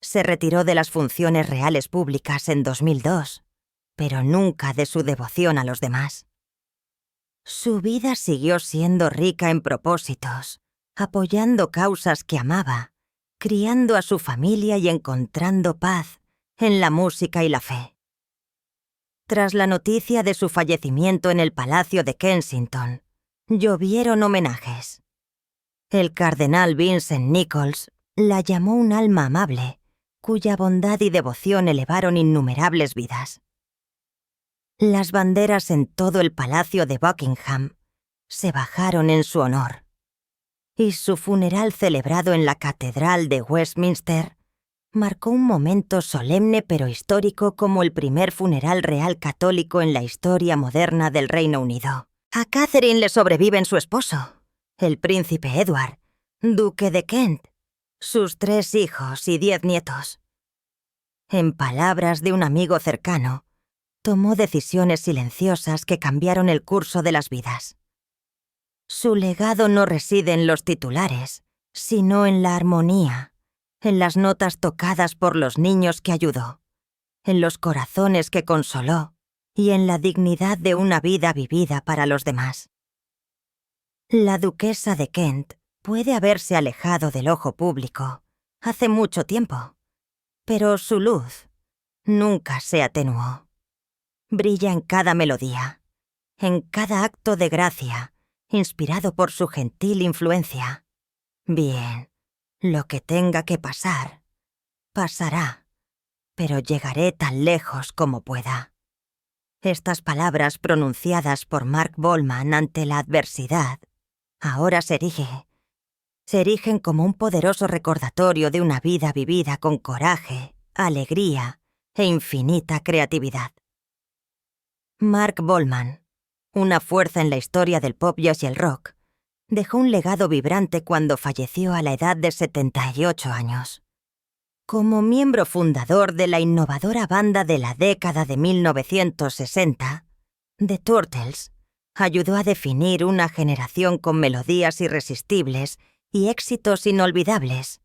Se retiró de las funciones reales públicas en 2002, pero nunca de su devoción a los demás. Su vida siguió siendo rica en propósitos, apoyando causas que amaba, criando a su familia y encontrando paz en la música y la fe. Tras la noticia de su fallecimiento en el Palacio de Kensington, llovieron homenajes. El cardenal Vincent Nichols la llamó un alma amable, cuya bondad y devoción elevaron innumerables vidas. Las banderas en todo el Palacio de Buckingham se bajaron en su honor, y su funeral celebrado en la Catedral de Westminster marcó un momento solemne pero histórico como el primer funeral real católico en la historia moderna del Reino Unido. A Catherine le sobreviven su esposo, el príncipe Edward, duque de Kent, sus 3 hijos y 10 nietos. En palabras de un amigo cercano, tomó decisiones silenciosas que cambiaron el curso de las vidas. Su legado no reside en los titulares, sino en la armonía, en las notas tocadas por los niños que ayudó, en los corazones que consoló y en la dignidad de una vida vivida para los demás. La duquesa de Kent puede haberse alejado del ojo público hace mucho tiempo, pero su luz nunca se atenuó. Brilla en cada melodía, en cada acto de gracia, inspirado por su gentil influencia. Bien, lo que tenga que pasar, pasará, pero llegaré tan lejos como pueda. Estas palabras pronunciadas por Mark Bolan ante la adversidad, ahora se erigen como un poderoso recordatorio de una vida vivida con coraje, alegría e infinita creatividad. Mark Bolan, una fuerza en la historia del pop jazz y el rock, dejó un legado vibrante cuando falleció a la edad de 78 años. Como miembro fundador de la innovadora banda de la década de 1960, The Turtles, ayudó a definir una generación con melodías irresistibles y éxitos inolvidables,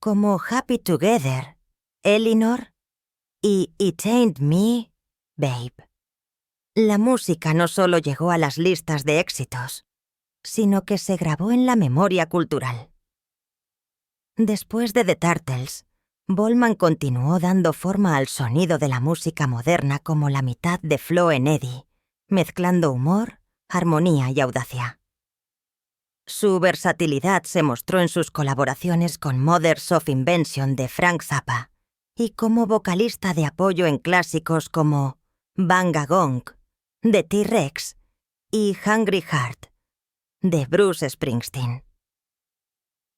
como Happy Together, Eleanor y It Ain't Me, Babe. La música no solo llegó a las listas de éxitos, sino que se grabó en la memoria cultural. Después de The Turtles, Bolan continuó dando forma al sonido de la música moderna como la mitad de Flo en Eddie, mezclando humor, armonía y audacia. Su versatilidad se mostró en sus colaboraciones con Mothers of Invention de Frank Zappa y como vocalista de apoyo en clásicos como Banga Gong, de T-Rex y Hungry Heart, de Bruce Springsteen.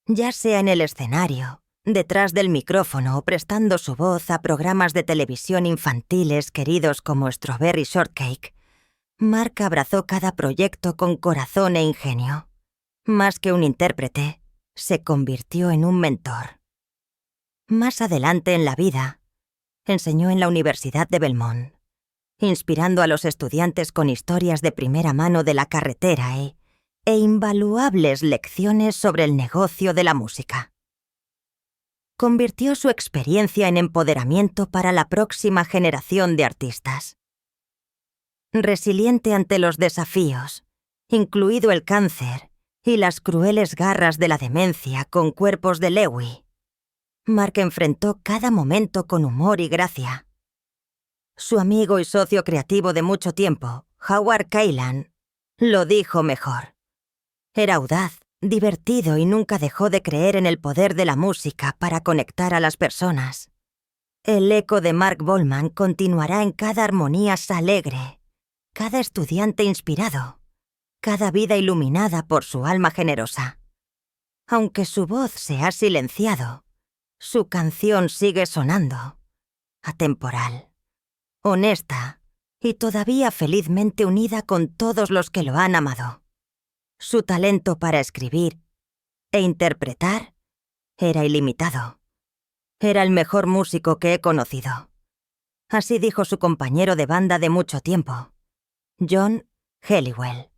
Ya sea en el escenario, detrás del micrófono o prestando su voz a programas de televisión infantiles queridos como Strawberry Shortcake, Mark abrazó cada proyecto con corazón e ingenio. Más que un intérprete, se convirtió en un mentor. Más adelante en la vida, enseñó en la Universidad de Belmont, inspirando a los estudiantes con historias de primera mano de la carretera e invaluables lecciones sobre el negocio de la música. Convirtió su experiencia en empoderamiento para la próxima generación de artistas. Resiliente ante los desafíos, incluido el cáncer y las crueles garras de la demencia con Cuerpos de Lewy, Mark enfrentó cada momento con humor y gracia. Su amigo y socio creativo de mucho tiempo, Howard Kaylan, lo dijo mejor. Era audaz, divertido y nunca dejó de creer en el poder de la música para conectar a las personas. El eco de Mark Bolan continuará en cada armonía alegre, cada estudiante inspirado, cada vida iluminada por su alma generosa. Aunque su voz se ha silenciado, su canción sigue sonando, atemporal, honesta y todavía felizmente unida con todos los que lo han amado. Su talento para escribir e interpretar era ilimitado. Era el mejor músico que he conocido. Así dijo su compañero de banda de mucho tiempo, John Helliwell,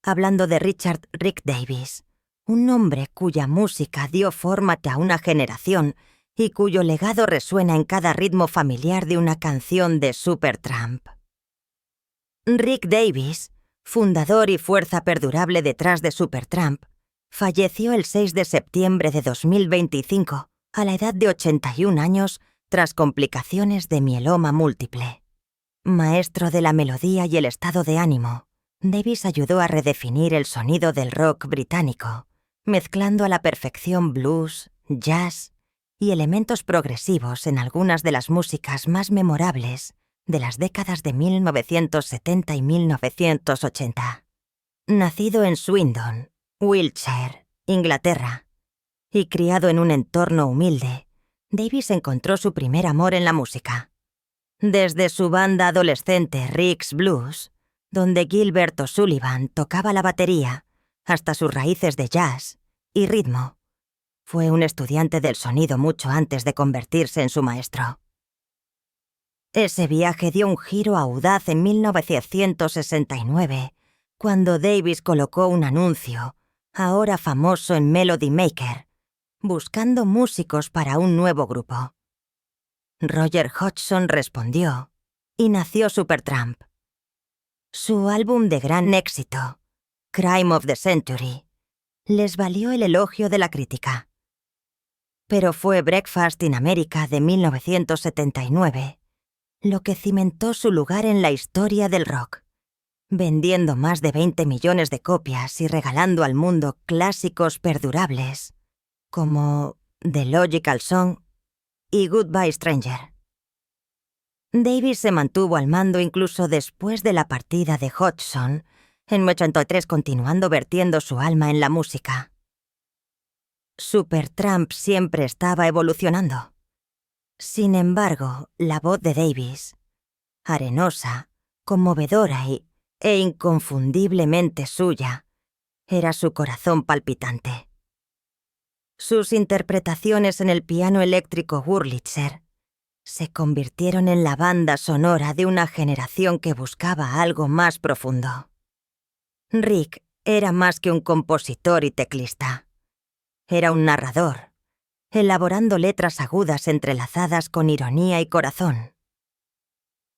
hablando de Richard Rick Davies, un hombre cuya música dio forma a una generación y cuyo legado resuena en cada ritmo familiar de una canción de Supertramp. Rick Davies, fundador y fuerza perdurable detrás de Supertramp, falleció el 6 de septiembre de 2025 a la edad de 81 años tras complicaciones de mieloma múltiple. Maestro de la melodía y el estado de ánimo, Davies ayudó a redefinir el sonido del rock británico, mezclando a la perfección blues, jazz y elementos progresivos en algunas de las músicas más memorables de las décadas de 1970 y 1980. Nacido en Swindon, Wiltshire, Inglaterra, y criado en un entorno humilde, Davies encontró su primer amor en la música. Desde su banda adolescente Rick's Blues, donde Gilbert O'Sullivan tocaba la batería, hasta sus raíces de jazz y ritmo, fue un estudiante del sonido mucho antes de convertirse en su maestro. Ese viaje dio un giro audaz en 1969, cuando Davies colocó un anuncio, ahora famoso en Melody Maker, buscando músicos para un nuevo grupo. Roger Hodgson respondió, y nació Supertramp. Su álbum de gran éxito, Crime of the Century, les valió el elogio de la crítica. Pero fue Breakfast in America de 1979 lo que cimentó su lugar en la historia del rock, vendiendo más de 20 millones de copias y regalando al mundo clásicos perdurables como The Logical Song y Goodbye Stranger. Davies se mantuvo al mando incluso después de la partida de Hodgson, en 1983 continuando vertiendo su alma en la música. Supertramp siempre estaba evolucionando. Sin embargo, la voz de Davies, arenosa, conmovedora e inconfundiblemente suya, era su corazón palpitante. Sus interpretaciones en el piano eléctrico Wurlitzer se convirtieron en la banda sonora de una generación que buscaba algo más profundo. Rick era más que un compositor y teclista. Era un narrador, elaborando letras agudas entrelazadas con ironía y corazón.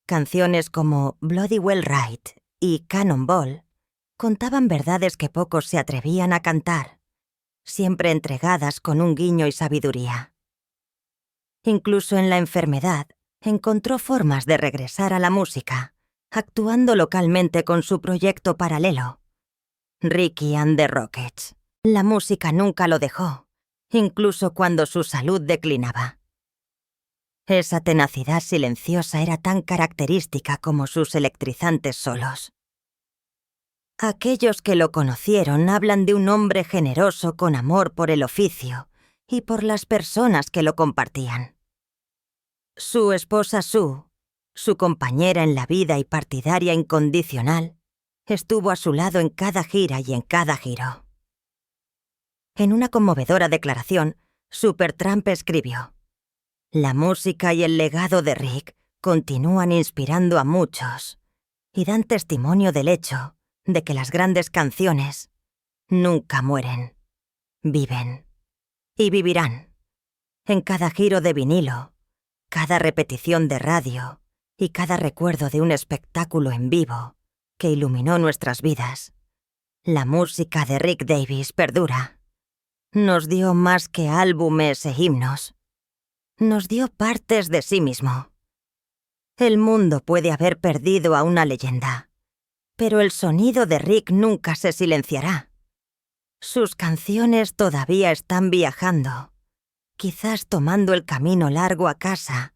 Canciones como Bloody Well Right y Cannonball contaban verdades que pocos se atrevían a cantar, siempre entregadas con un guiño y sabiduría. Incluso en la enfermedad, encontró formas de regresar a la música, actuando localmente con su proyecto paralelo, Ricky and the Rockets. La música nunca lo dejó, incluso cuando su salud declinaba. Esa tenacidad silenciosa era tan característica como sus electrizantes solos. Aquellos que lo conocieron hablan de un hombre generoso con amor por el oficio y por las personas que lo compartían. Su esposa Sue, su compañera en la vida y partidaria incondicional, estuvo a su lado en cada gira y en cada giro. En una conmovedora declaración, Supertramp escribió: «La música y el legado de Rick continúan inspirando a muchos y dan testimonio del hecho de que las grandes canciones nunca mueren, viven y vivirán. En cada giro de vinilo, cada repetición de radio y cada recuerdo de un espectáculo en vivo que iluminó nuestras vidas, la música de Rick Davies perdura. Nos dio más que álbumes e himnos. Nos dio partes de sí mismo. El mundo puede haber perdido a una leyenda, Pero el sonido de Rick nunca se silenciará. Sus canciones todavía están viajando, quizás tomando el camino largo a casa,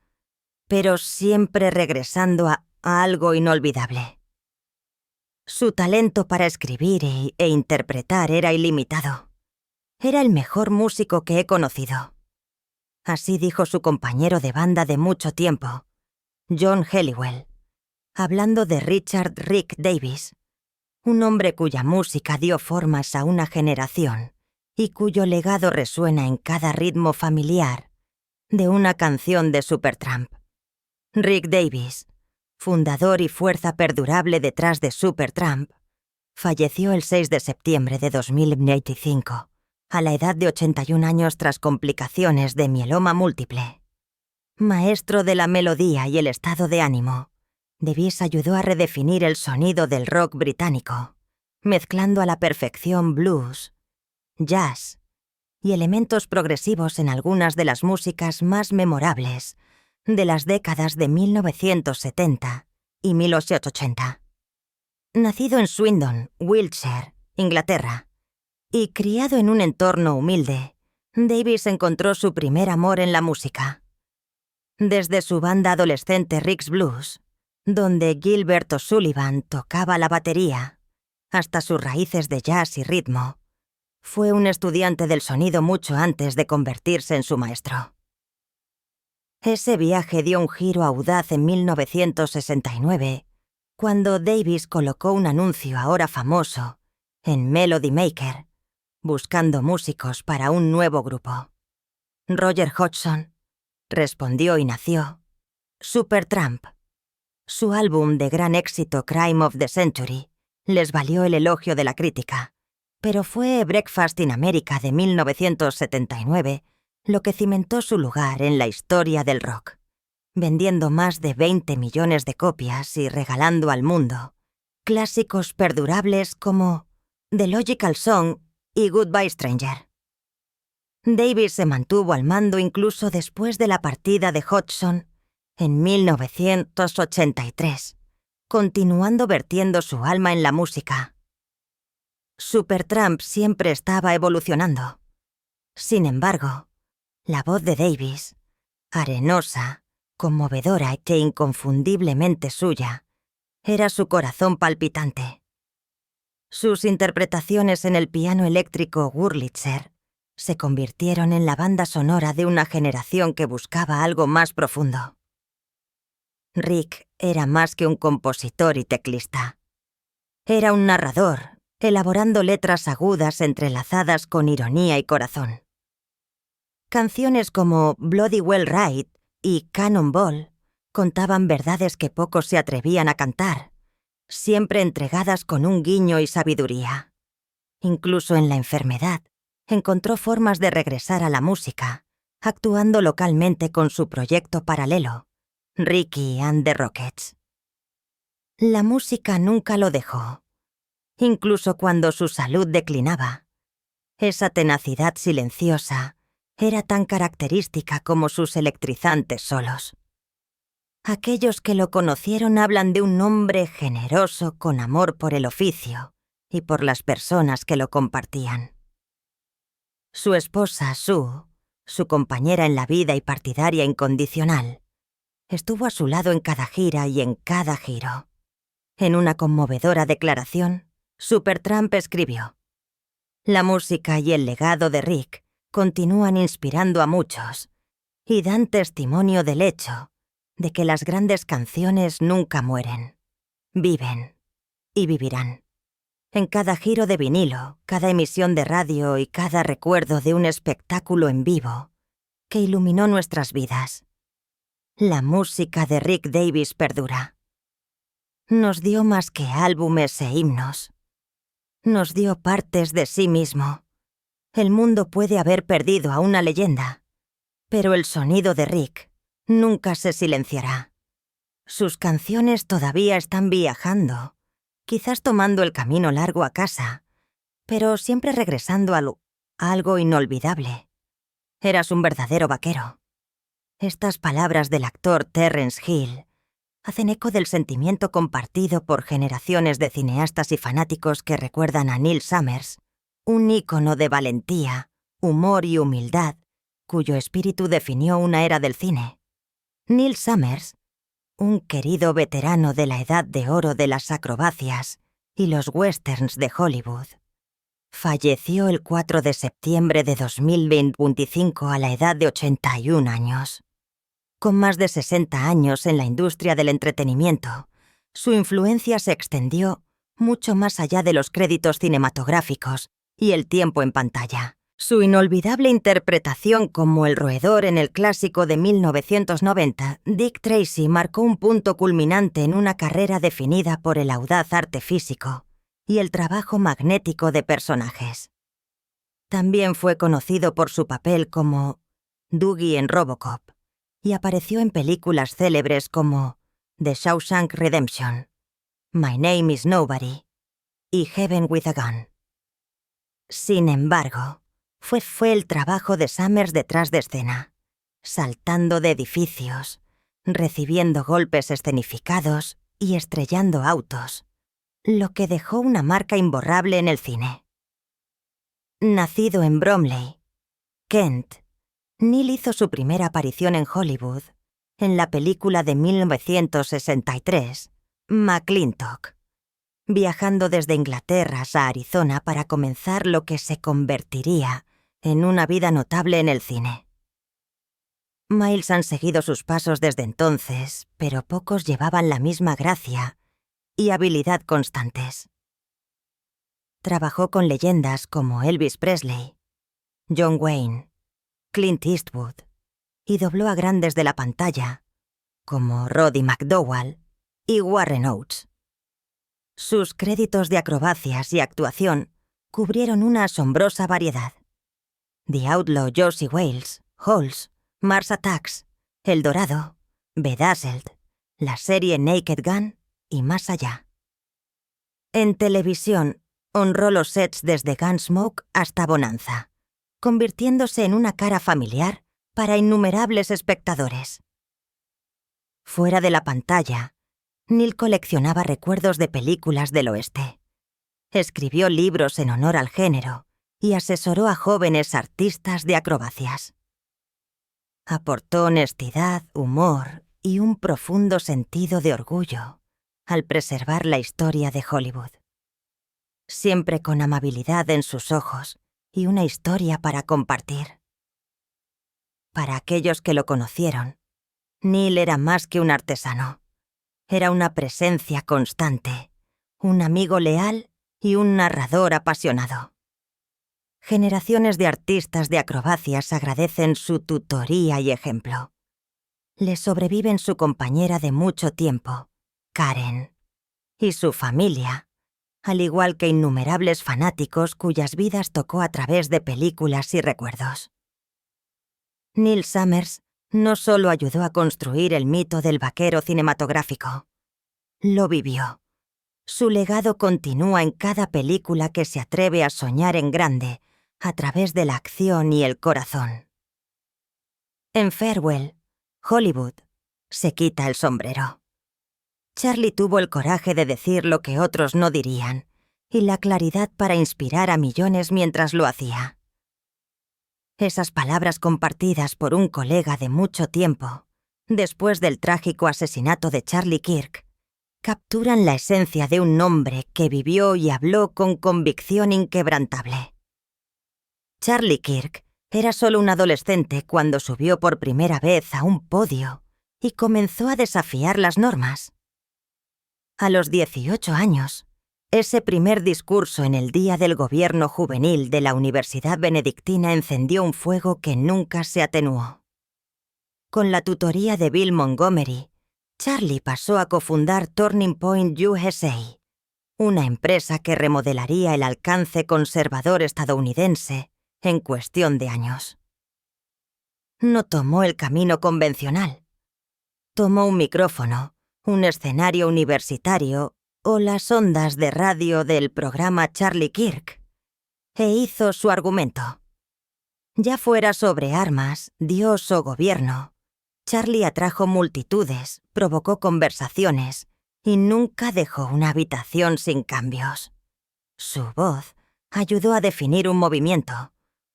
pero siempre regresando a algo inolvidable. Su talento para escribir e interpretar era ilimitado. Era el mejor músico que he conocido. Así dijo su compañero de banda de mucho tiempo, John Helliwell, hablando de Richard Rick Davies, un hombre cuya música dio formas a una generación y cuyo legado resuena en cada ritmo familiar de una canción de Supertramp. Rick Davies, fundador y fuerza perdurable detrás de Supertramp, falleció el 6 de septiembre de 2025, a la edad de 81 años tras complicaciones de mieloma múltiple. Maestro de la melodía y el estado de ánimo, Davies ayudó a redefinir el sonido del rock británico, mezclando a la perfección blues, jazz y elementos progresivos en algunas de las músicas más memorables de las décadas de 1970 y 1880. Nacido en Swindon, Wiltshire, Inglaterra, y criado en un entorno humilde, Davies encontró su primer amor en la música. Desde su banda adolescente Rick's Blues, donde Gilbert O'Sullivan tocaba la batería, hasta sus raíces de jazz y ritmo, fue un estudiante del sonido mucho antes de convertirse en su maestro. Ese viaje dio un giro audaz en 1969, cuando Davies colocó un anuncio ahora famoso en Melody Maker, buscando músicos para un nuevo grupo. Roger Hodgson respondió y nació Supertramp. Su álbum de gran éxito Crime of the Century les valió el elogio de la crítica, pero fue Breakfast in America de 1979 lo que cimentó su lugar en la historia del rock, vendiendo más de 20 millones de copias y regalando al mundo clásicos perdurables como The Logical Song y Goodbye Stranger. Davies se mantuvo al mando incluso después de la partida de Hodgson en 1983, continuando vertiendo su alma en la música. Supertramp siempre estaba evolucionando. Sin embargo, la voz de Davies, arenosa, conmovedora e inconfundiblemente suya, era su corazón palpitante. Sus interpretaciones en el piano eléctrico Wurlitzer se convirtieron en la banda sonora de una generación que buscaba algo más profundo. Rick era más que un compositor y teclista. Era un narrador, elaborando letras agudas entrelazadas con ironía y corazón. Canciones como Bloody Well Right y Cannonball contaban verdades que pocos se atrevían a cantar, siempre entregadas con un guiño y sabiduría. Incluso en la enfermedad, encontró formas de regresar a la música, actuando localmente con su proyecto paralelo, Ricky and the Rockets. La música nunca lo dejó, incluso cuando su salud declinaba. Esa tenacidad silenciosa era tan característica como sus electrizantes solos. Aquellos que lo conocieron hablan de un hombre generoso con amor por el oficio y por las personas que lo compartían. Su esposa, Sue, su compañera en la vida y partidaria incondicional, estuvo a su lado en cada gira y en cada giro. En una conmovedora declaración, Supertramp escribió: «La música y el legado de Rick continúan inspirando a muchos y dan testimonio del hecho de que las grandes canciones nunca mueren, viven y vivirán. En cada giro de vinilo, cada emisión de radio y cada recuerdo de un espectáculo en vivo que iluminó nuestras vidas, la música de Rick Davies perdura. Nos dio más que álbumes e himnos. Nos dio partes de sí mismo. El mundo puede haber perdido a una leyenda, pero el sonido de Rick nunca se silenciará. Sus canciones todavía están viajando, quizás tomando el camino largo a casa, pero siempre regresando a algo inolvidable. Eras un verdadero vaquero». Estas palabras del actor Terence Hill hacen eco del sentimiento compartido por generaciones de cineastas y fanáticos que recuerdan a Neil Summers, un ícono de valentía, humor y humildad, cuyo espíritu definió una era del cine. Neil Summers, un querido veterano de la edad de oro de las acrobacias y los westerns de Hollywood, falleció el 4 de septiembre de 2025 a la edad de 81 años. Con más de 60 años en la industria del entretenimiento, su influencia se extendió mucho más allá de los créditos cinematográficos y el tiempo en pantalla. Su inolvidable interpretación como el roedor en el clásico de 1990, Dick Tracy, marcó un punto culminante en una carrera definida por el audaz arte físico y el trabajo magnético de personajes. También fue conocido por su papel como Dougie en RoboCop y apareció en películas célebres como The Shawshank Redemption, My Name is Nobody y Heaven with a Gun. Sin embargo, fue el trabajo de Summers detrás de escena, saltando de edificios, recibiendo golpes escenificados y estrellando autos, lo que dejó una marca imborrable en el cine. Nacido en Bromley, Kent, Neil hizo su primera aparición en Hollywood en la película de 1963, McLintock, viajando desde Inglaterra a Arizona para comenzar lo que se convertiría en una vida notable en el cine. Miles han seguido sus pasos desde entonces, pero pocos llevaban la misma gracia y habilidad constantes. Trabajó con leyendas como Elvis Presley, John Wayne, Clint Eastwood y dobló a grandes de la pantalla como Roddy McDowall y Warren Oates. Sus créditos de acrobacias y actuación cubrieron una asombrosa variedad. The Outlaw Josie Wales, Halls, Mars Attacks, El Dorado, Bedazzled, la serie Naked Gun y más allá. En televisión, honró los sets desde Gunsmoke hasta Bonanza, convirtiéndose en una cara familiar para innumerables espectadores. Fuera de la pantalla, Neil coleccionaba recuerdos de películas del oeste. Escribió libros en honor al género y asesoró a jóvenes artistas de acrobacias. Aportó honestidad, humor y un profundo sentido de orgullo al preservar la historia de Hollywood. Siempre con amabilidad en sus ojos y una historia para compartir. Para aquellos que lo conocieron, Neil era más que un artesano. Era una presencia constante, un amigo leal y un narrador apasionado. Generaciones de artistas de acrobacias agradecen su tutoría y ejemplo. Le sobreviven su compañera de mucho tiempo, Karen, y su familia, al igual que innumerables fanáticos cuyas vidas tocó a través de películas y recuerdos. Neil Summers no solo ayudó a construir el mito del vaquero cinematográfico, lo vivió. Su legado continúa en cada película que se atreve a soñar en grande a través de la acción y el corazón. En Farewell, Hollywood se quita el sombrero. Charlie tuvo el coraje de decir lo que otros no dirían y la claridad para inspirar a millones mientras lo hacía. Esas palabras compartidas por un colega de mucho tiempo, después del trágico asesinato de Charlie Kirk, capturan la esencia de un hombre que vivió y habló con convicción inquebrantable. Charlie Kirk era solo un adolescente cuando subió por primera vez a un podio y comenzó a desafiar las normas. A los 18 años, ese primer discurso en el Día del Gobierno Juvenil de la Universidad Benedictina encendió un fuego que nunca se atenuó. Con la tutoría de Bill Montgomery, Charlie pasó a cofundar Turning Point USA, una empresa que remodelaría el alcance conservador estadounidense en cuestión de años. No tomó el camino convencional. Tomó un micrófono, un escenario universitario o las ondas de radio del programa Charlie Kirk, e hizo su argumento. Ya fuera sobre armas, Dios o gobierno, Charlie atrajo multitudes, provocó conversaciones y nunca dejó una habitación sin cambios. Su voz ayudó a definir un movimiento,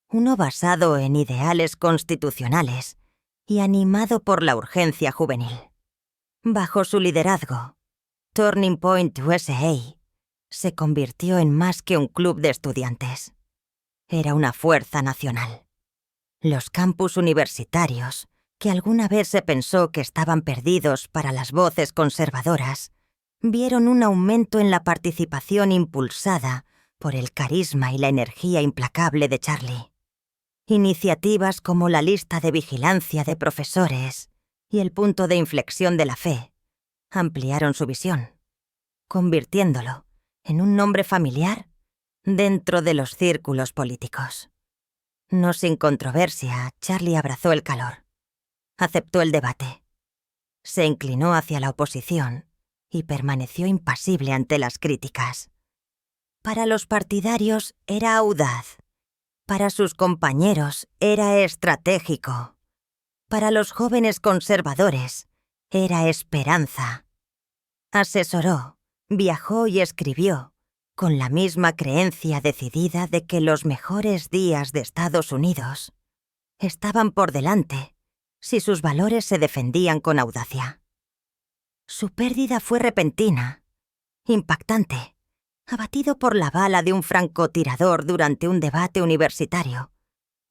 uno basado en ideales constitucionales y animado por la urgencia juvenil. Bajo su liderazgo, Turning Point USA se convirtió en más que un club de estudiantes. Era una fuerza nacional. Los campus universitarios, que alguna vez se pensó que estaban perdidos para las voces conservadoras, vieron un aumento en la participación impulsada por el carisma y la energía implacable de Charlie. Iniciativas como la lista de vigilancia de profesores y el punto de inflexión de la fe ampliaron su visión, convirtiéndolo en un nombre familiar dentro de los círculos políticos. No sin controversia, Charlie abrazó el calor. Aceptó el debate. Se inclinó hacia la oposición y permaneció impasible ante las críticas. Para los partidarios era audaz. Para sus compañeros era estratégico. Para los jóvenes conservadores era esperanza. Asesoró, viajó y escribió con la misma creencia decidida de que los mejores días de Estados Unidos estaban por delante si sus valores se defendían con audacia. Su pérdida fue repentina, impactante, abatido por la bala de un francotirador durante un debate universitario,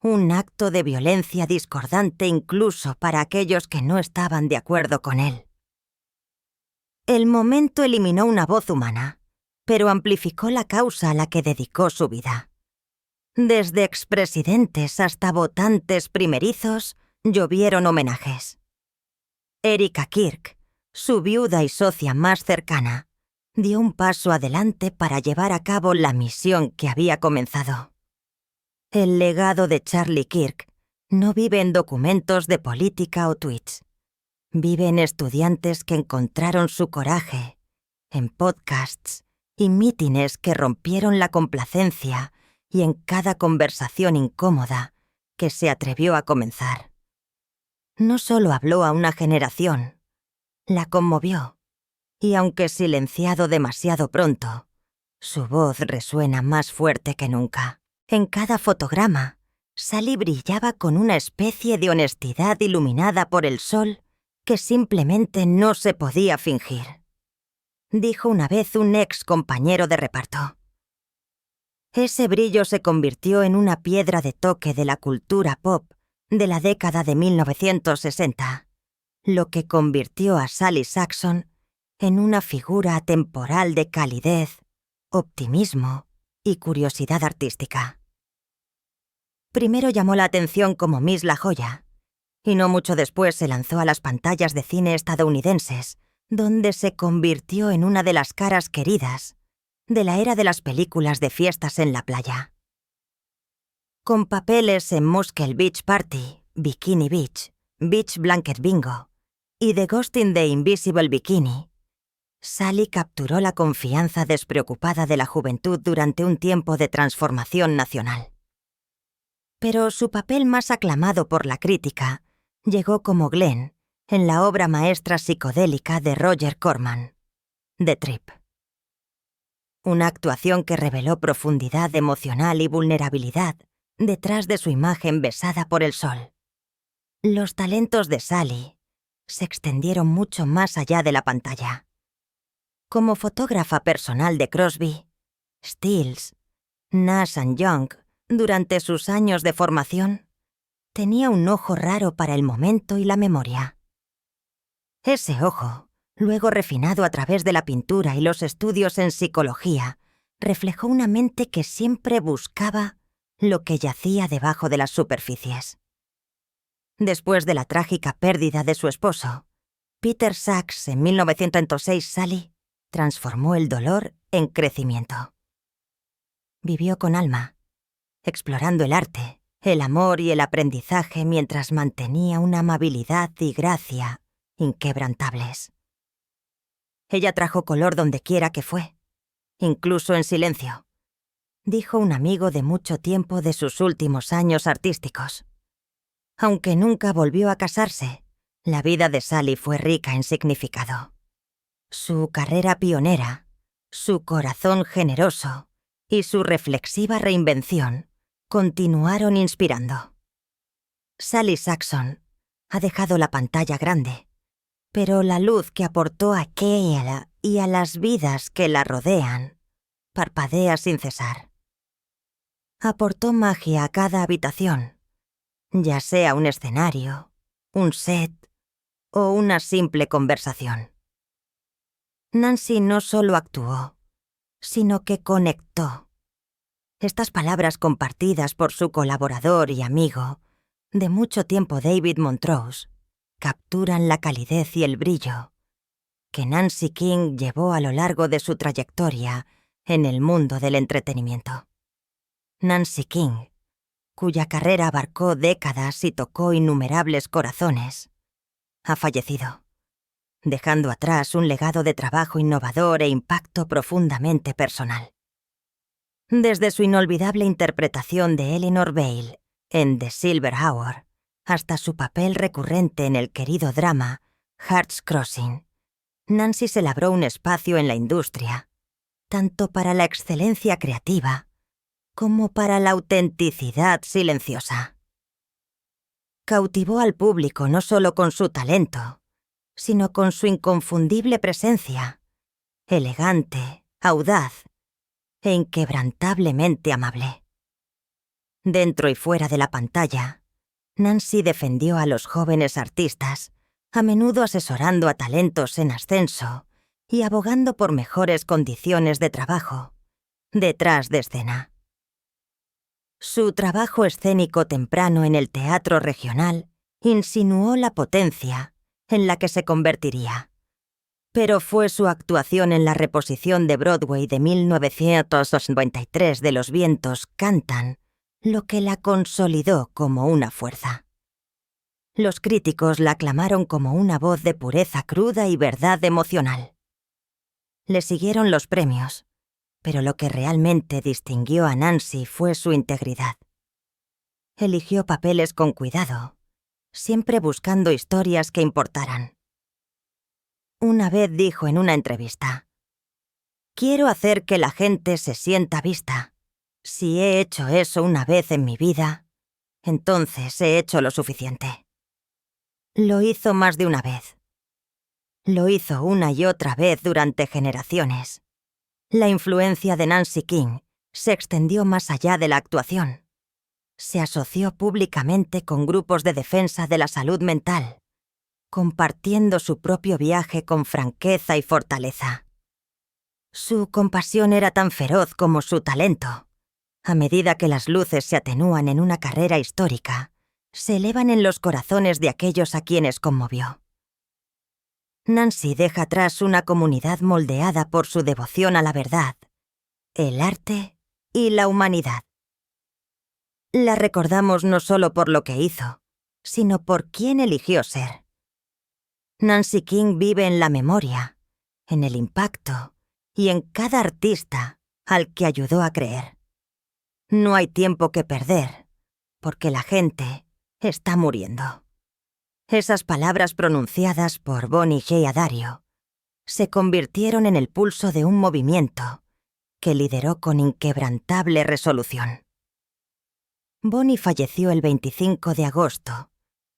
un acto de violencia discordante incluso para aquellos que no estaban de acuerdo con él. El momento eliminó una voz humana, pero amplificó la causa a la que dedicó su vida. Desde expresidentes hasta votantes primerizos, llovieron homenajes. Erika Kirk, su viuda y socia más cercana, dio un paso adelante para llevar a cabo la misión que había comenzado. El legado de Charlie Kirk no vive en documentos de política o tweets. Vive en estudiantes que encontraron su coraje, en podcasts y mítines que rompieron la complacencia y en cada conversación incómoda que se atrevió a comenzar. No solo habló a una generación, la conmovió, y aunque silenciado demasiado pronto, su voz resuena más fuerte que nunca. En cada fotograma, Sally brillaba con una especie de honestidad iluminada por el sol que simplemente no se podía fingir. Dijo una vez un ex compañero de reparto. Ese brillo se convirtió en una piedra de toque de la cultura pop de la década de 1960, lo que convirtió a Sally Saxon en una figura atemporal de calidez, optimismo y curiosidad artística. Primero llamó la atención como Miss La Joya, y no mucho después se lanzó a las pantallas de cine estadounidenses, donde se convirtió en una de las caras queridas de la era de las películas de fiestas en la playa. Con papeles en Muscle Beach Party, Bikini Beach, Beach Blanket Bingo y The Ghost in the Invisible Bikini, Sally capturó la confianza despreocupada de la juventud durante un tiempo de transformación nacional. Pero su papel más aclamado por la crítica llegó como Glenn en la obra maestra psicodélica de Roger Corman, The Trip. Una actuación que reveló profundidad emocional y vulnerabilidad detrás de su imagen besada por el sol. Los talentos de Sally se extendieron mucho más allá de la pantalla. Como fotógrafa personal de Crosby, Stills, Nash & Young, durante sus años de formación, tenía un ojo raro para el momento y la memoria. Ese ojo, luego refinado a través de la pintura y los estudios en psicología, reflejó una mente que siempre buscaba lo que yacía debajo de las superficies. Después de la trágica pérdida de su esposo, Peter Sachs, en 1906, Sally transformó el dolor en crecimiento. Vivió con alma, explorando el arte, el amor y el aprendizaje mientras mantenía una amabilidad y gracia inquebrantables. Ella trajo color donde quiera que fue, incluso en silencio, dijo un amigo de mucho tiempo de sus últimos años artísticos. Aunque nunca volvió a casarse, La vida de Sally fue rica en significado. Su carrera pionera, su corazón generoso y su reflexiva reinvención continuaron inspirando. Sally Saxon ha dejado la pantalla grande, pero la luz que aportó a Kayla y a las vidas que la rodean parpadea sin cesar. Aportó magia a cada habitación, ya sea un escenario, un set o una simple conversación. Nancy no solo actuó, sino que conectó. Estas palabras compartidas por su colaborador y amigo de mucho tiempo, David Montrose, capturan la calidez y el brillo que Nancy King llevó a lo largo de su trayectoria en el mundo del entretenimiento. Nancy King, cuya carrera abarcó décadas y tocó innumerables corazones, ha fallecido, dejando atrás un legado de trabajo innovador e impacto profundamente personal. Desde su inolvidable interpretación de Eleanor Vale en The Silver Hour hasta su papel recurrente en el querido drama Heart's Crossing, Nancy se labró un espacio en la industria, tanto para la excelencia creativa como para la autenticidad silenciosa. Cautivó al público no solo con su talento, sino con su inconfundible presencia, elegante, audaz e inquebrantablemente amable. Dentro y fuera de la pantalla, Nancy defendió a los jóvenes artistas, a menudo asesorando a talentos en ascenso y abogando por mejores condiciones de trabajo, detrás de escena. Su trabajo escénico temprano en el teatro regional insinuó la potencia en la que se convertiría. Pero fue su actuación en la reposición de Broadway de 1993 de Los vientos cantan lo que la consolidó como una fuerza. Los críticos la aclamaron como una voz de pureza cruda y verdad emocional. Le siguieron los premios, pero lo que realmente distinguió a Nancy fue su integridad. Eligió papeles con cuidado, siempre buscando historias que importaran. Una vez dijo en una entrevista: «Quiero hacer que la gente se sienta vista. Si he hecho eso una vez en mi vida, entonces he hecho lo suficiente». Lo hizo más de una vez. Lo hizo una y otra vez durante generaciones. La influencia de Nancy King se extendió más allá de la actuación. Se asoció públicamente con grupos de defensa de la salud mental, compartiendo su propio viaje con franqueza y fortaleza. Su compasión era tan feroz como su talento. A medida que las luces se atenúan en una carrera histórica, se elevan en los corazones de aquellos a quienes conmovió. Nancy deja atrás una comunidad moldeada por su devoción a la verdad, el arte y la humanidad. La recordamos no solo por lo que hizo, sino por quién eligió ser. Nancy King vive en la memoria, en el impacto y en cada artista al que ayudó a creer. No hay tiempo que perder, porque la gente está muriendo. Esas palabras pronunciadas por Bonnie J. Adario se convirtieron en el pulso de un movimiento que lideró con inquebrantable resolución. Bonnie falleció el 25 de agosto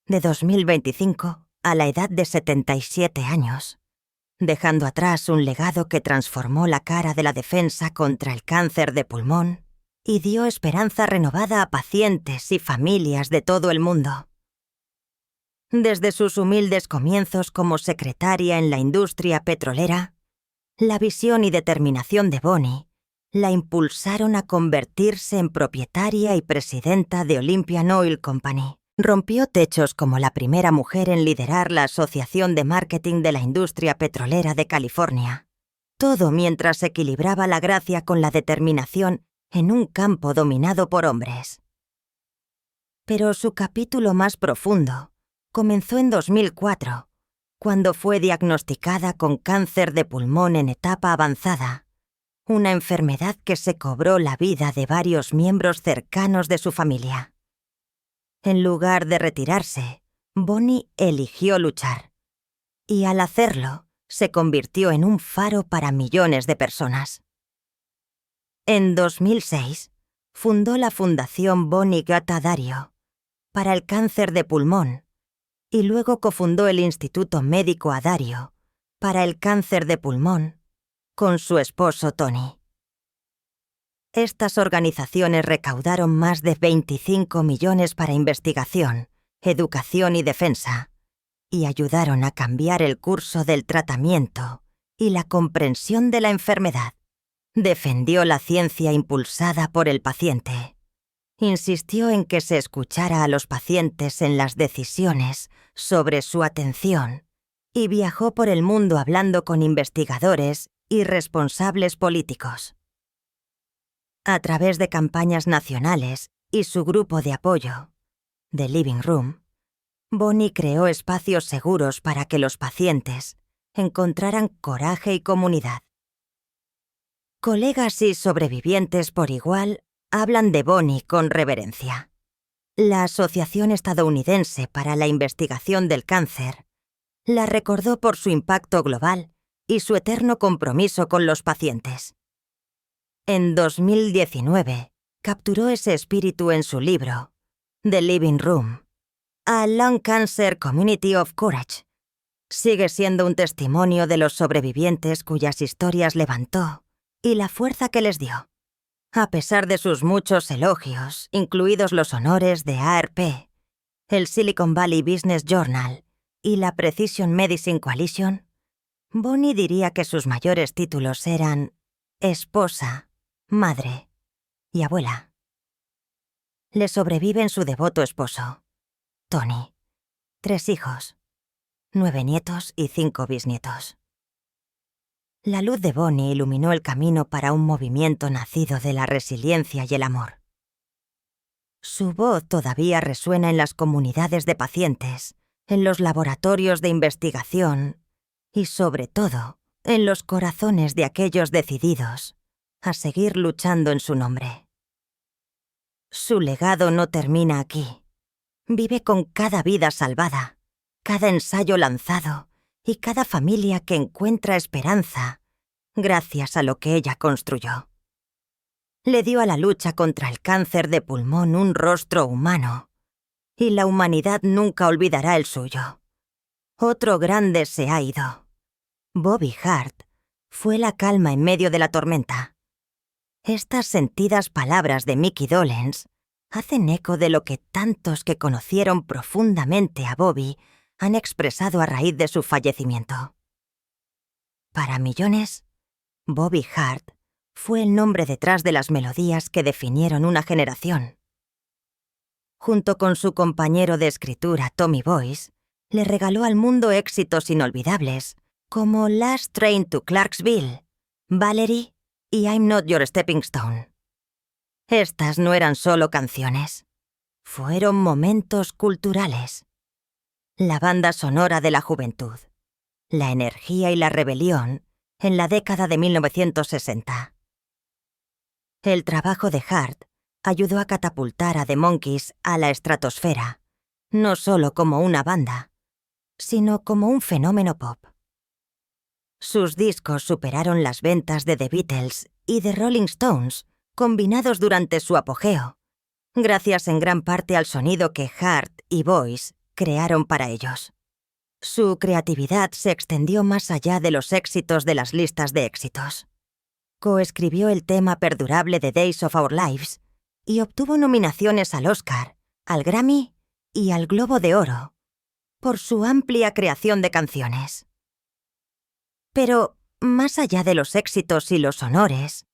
de 2025 a la edad de 77 años, dejando atrás un legado que transformó la cara de la defensa contra el cáncer de pulmón y dio esperanza renovada a pacientes y familias de todo el mundo. Desde sus humildes comienzos como secretaria en la industria petrolera, la visión y determinación de Bonnie la impulsaron a convertirse en propietaria y presidenta de Olympian Oil Company. Rompió techos como la primera mujer en liderar la Asociación de Marketing de la Industria Petrolera de California. Todo mientras equilibraba la gracia con la determinación en un campo dominado por hombres. Pero su capítulo más profundo comenzó en 2004, cuando fue diagnosticada con cáncer de pulmón en etapa avanzada, una enfermedad que se cobró la vida de varios miembros cercanos de su familia. En lugar de retirarse, Bonnie eligió luchar. Y al hacerlo, se convirtió en un faro para millones de personas. En 2006, fundó la Fundación Bonnie Gata Dario para el cáncer de pulmón y luego cofundó el Instituto Médico Adario para el cáncer de pulmón con su esposo Tony. Estas organizaciones recaudaron más de 25 millones para investigación, educación y defensa, y ayudaron a cambiar el curso del tratamiento y la comprensión de la enfermedad. Defendió la ciencia impulsada por el paciente. Insistió en que se escuchara a los pacientes en las decisiones sobre su atención y viajó por el mundo hablando con investigadores y responsables políticos. A través de campañas nacionales y su grupo de apoyo, The Living Room, Bonnie creó espacios seguros para que los pacientes encontraran coraje y comunidad. Colegas y sobrevivientes por igual hablan de Bonnie con reverencia. La Asociación Estadounidense para la Investigación del Cáncer la recordó por su impacto global y su eterno compromiso con los pacientes. En 2019, capturó ese espíritu en su libro, The Living Room, A Lung Cancer Community of Courage. Sigue siendo un testimonio de los sobrevivientes cuyas historias levantó y la fuerza que les dio. A pesar de sus muchos elogios, incluidos los honores de AARP, el Silicon Valley Business Journal y la Precision Medicine Coalition, Bonnie diría que sus mayores títulos eran esposa, madre y abuela. Le sobreviven su devoto esposo, Tony, 3 hijos, 9 nietos y 5 bisnietos. La luz de Bonnie iluminó el camino para un movimiento nacido de la resiliencia y el amor. Su voz todavía resuena en las comunidades de pacientes, en los laboratorios de investigación y, sobre todo, en los corazones de aquellos decididos a seguir luchando en su nombre. Su legado no termina aquí. Vive con cada vida salvada, cada ensayo lanzado y cada familia que encuentra esperanza gracias a lo que ella construyó. Le dio a la lucha contra el cáncer de pulmón un rostro humano, y la humanidad nunca olvidará el suyo. Otro grande se ha ido. Bobby Hart fue la calma en medio de la tormenta. Estas sentidas palabras de Micky Dolenz hacen eco de lo que tantos que conocieron profundamente a Bobby han expresado a raíz de su fallecimiento. Para millones, Bobby Hart fue el nombre detrás de las melodías que definieron una generación. Junto con su compañero de escritura Tommy Boyce, le regaló al mundo éxitos inolvidables como Last Train to Clarksville, Valerie y I'm Not Your Stepping Stone. Estas no eran solo canciones, fueron momentos culturales. La banda sonora de la juventud, la energía y la rebelión en la década de 1960. El trabajo de Hart ayudó a catapultar a The Monkees a la estratosfera, no solo como una banda, sino como un fenómeno pop. Sus discos superaron las ventas de The Beatles y The Rolling Stones, combinados durante su apogeo, gracias en gran parte al sonido que Hart y Boyce crearon para ellos. Su creatividad se extendió más allá de los éxitos de las listas de éxitos. Coescribió el tema perdurable de Days of Our Lives y obtuvo nominaciones al Oscar, al Grammy y al Globo de Oro por su amplia creación de canciones. Pero, más allá de los éxitos y los honores,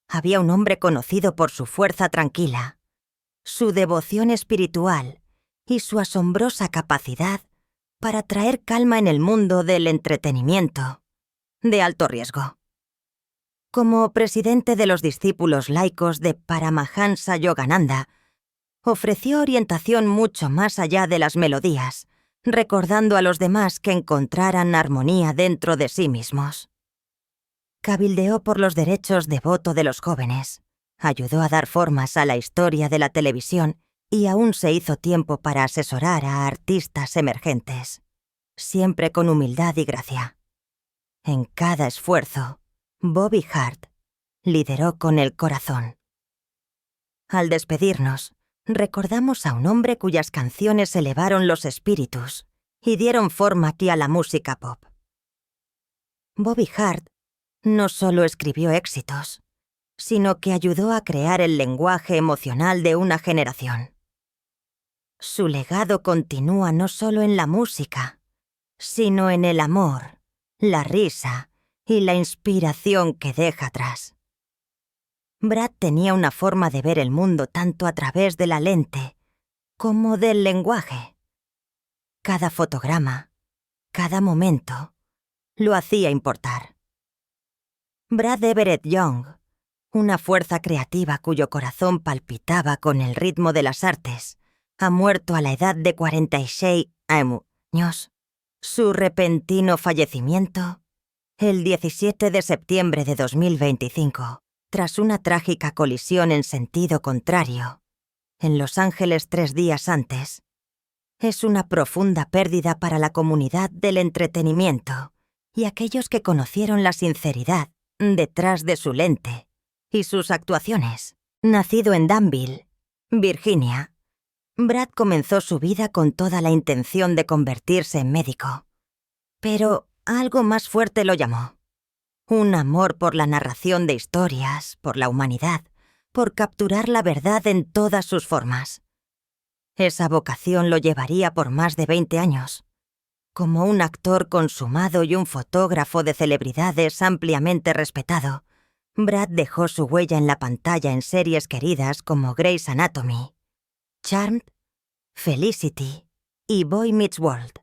había un hombre conocido por su fuerza tranquila, su devoción espiritual y su asombrosa capacidad para traer calma en el mundo del entretenimiento de alto riesgo. Como presidente de los discípulos laicos de Paramahansa Yogananda, ofreció orientación mucho más allá de las melodías, recordando a los demás que encontraran armonía dentro de sí mismos. Cabildeó por los derechos de voto de los jóvenes, ayudó a dar formas a la historia de la televisión y aún se hizo tiempo para asesorar a artistas emergentes, siempre con humildad y gracia. En cada esfuerzo, Bobby Hart lideró con el corazón. Al despedirnos, recordamos a un hombre cuyas canciones elevaron los espíritus y dieron forma aquí a la música pop. Bobby Hart no solo escribió éxitos, sino que ayudó a crear el lenguaje emocional de una generación. Su legado continúa no solo en la música, sino en el amor, la risa y la inspiración que deja atrás. Brad tenía una forma de ver el mundo tanto a través de la lente como del lenguaje. Cada fotograma, cada momento, lo hacía importar. Brad Everett Young, una fuerza creativa cuyo corazón palpitaba con el ritmo de las artes, ha muerto a la edad de 46 años. Su repentino fallecimiento, el 17 de septiembre de 2025, tras una trágica colisión en sentido contrario, en Los Ángeles 3 días antes, es una profunda pérdida para la comunidad del entretenimiento y aquellos que conocieron la sinceridad detrás de su lente y sus actuaciones. Nacido en Danville, Virginia, Brad comenzó su vida con toda la intención de convertirse en médico. Pero algo más fuerte lo llamó. Un amor por la narración de historias, por la humanidad, por capturar la verdad en todas sus formas. Esa vocación lo llevaría por más de 20 años. Como un actor consumado y un fotógrafo de celebridades ampliamente respetado, Brad dejó su huella en la pantalla en series queridas como Grey's Anatomy, Charmed, Felicity y Boy Meets World.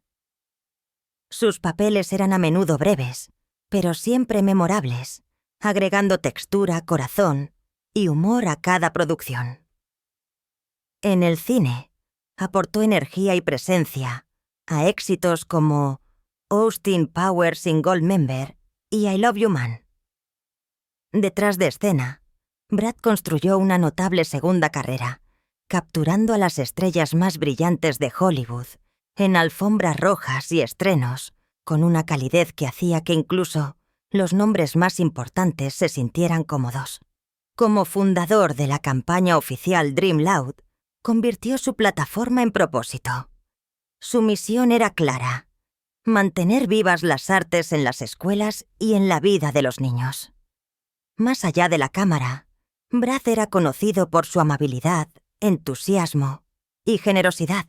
Sus papeles eran a menudo breves, pero siempre memorables, agregando textura, corazón y humor a cada producción. En el cine, aportó energía y presencia a éxitos como Austin Powers in Goldmember y I Love You Man. Detrás de escena, Brad construyó una notable segunda carrera, capturando a las estrellas más brillantes de Hollywood en alfombras rojas y estrenos, con una calidez que hacía que incluso los nombres más importantes se sintieran cómodos. Como fundador de la campaña oficial Dream Loud, convirtió su plataforma en propósito. Su misión era clara: mantener vivas las artes en las escuelas y en la vida de los niños. Más allá de la cámara, Brad era conocido por su amabilidad, entusiasmo y generosidad.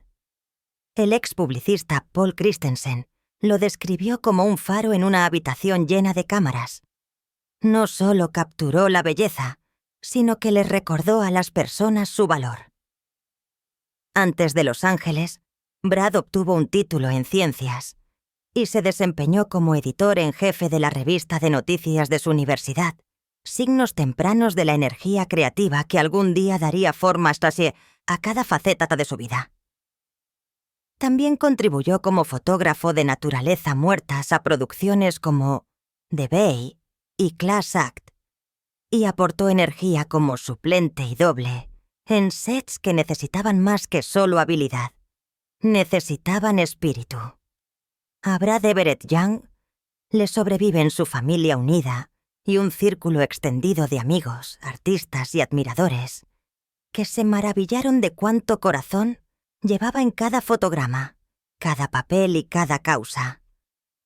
El ex publicista Paul Christensen lo describió como un faro en una habitación llena de cámaras. No solo capturó la belleza, sino que les recordó a las personas su valor. Antes de Los Ángeles, Brad obtuvo un título en ciencias y se desempeñó como editor en jefe de la revista de noticias de su universidad, signos tempranos de la energía creativa que algún día daría forma a cada faceta de su vida. También contribuyó como fotógrafo de naturaleza muertas a producciones como The Bay y Class Act, y aportó energía como suplente y doble en sets que necesitaban más que solo habilidad. Necesitaban espíritu. A Brad Everett Young le sobreviven su familia unida y un círculo extendido de amigos, artistas y admiradores que se maravillaron de cuánto corazón llevaba en cada fotograma, cada papel y cada causa.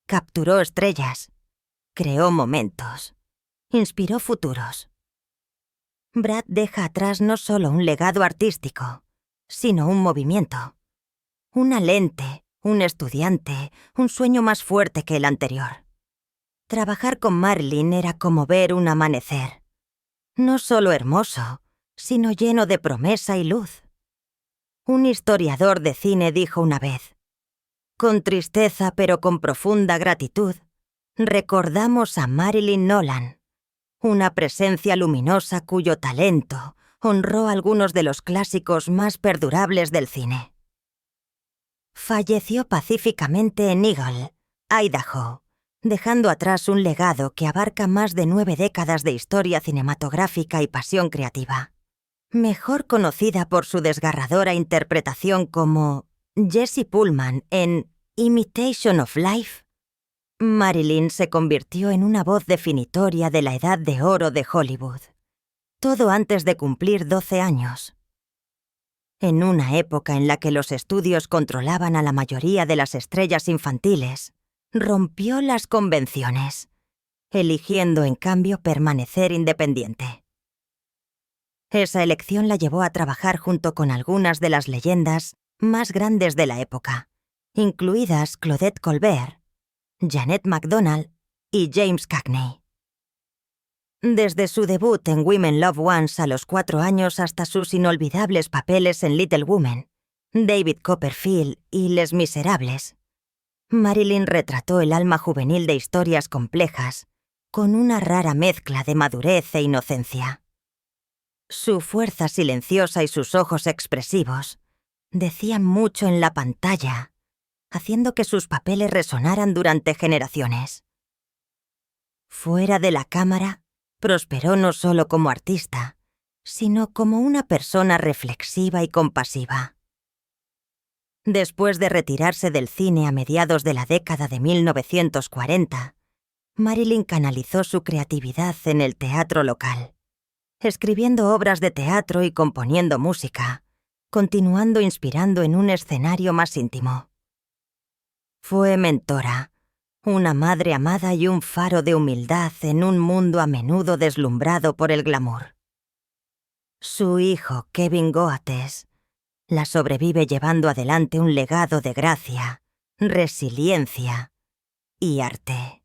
Capturó estrellas, creó momentos, inspiró futuros. Brad deja atrás no solo un legado artístico, sino un movimiento, una lente, un estudiante, un sueño más fuerte que el anterior. Trabajar con Marilyn era como ver un amanecer, no solo hermoso, sino lleno de promesa y luz. Un historiador de cine dijo una vez: con tristeza pero con profunda gratitud, recordamos a Marilyn Nolan, una presencia luminosa cuyo talento honró algunos de los clásicos más perdurables del cine. Falleció pacíficamente en Eagle, Idaho, dejando atrás un legado que abarca más de 9 décadas de historia cinematográfica y pasión creativa. Mejor conocida por su desgarradora interpretación como Jessie Pullman en Imitation of Life, Marilyn se convirtió en una voz definitoria de la edad de oro de Hollywood, todo antes de cumplir 12 años. En una época en la que los estudios controlaban a la mayoría de las estrellas infantiles, rompió las convenciones, eligiendo en cambio permanecer independiente. Esa elección la llevó a trabajar junto con algunas de las leyendas más grandes de la época, incluidas Claudette Colbert, Jeanette MacDonald y James Cagney. Desde su debut en Women Love Once a los 4 años hasta sus inolvidables papeles en Little Women, David Copperfield y Les Miserables, Marilyn retrató el alma juvenil de historias complejas, con una rara mezcla de madurez e inocencia. Su fuerza silenciosa y sus ojos expresivos decían mucho en la pantalla, haciendo que sus papeles resonaran durante generaciones. Fuera de la cámara, prosperó no solo como artista, sino como una persona reflexiva y compasiva. Después de retirarse del cine a mediados de la década de 1940, Marilyn canalizó su creatividad en el teatro local, escribiendo obras de teatro y componiendo música, continuando inspirando en un escenario más íntimo. Fue mentora, una madre amada y un faro de humildad en un mundo a menudo deslumbrado por el glamour. Su hijo, Kevin Goates, la sobrevive llevando adelante un legado de gracia, resiliencia y arte.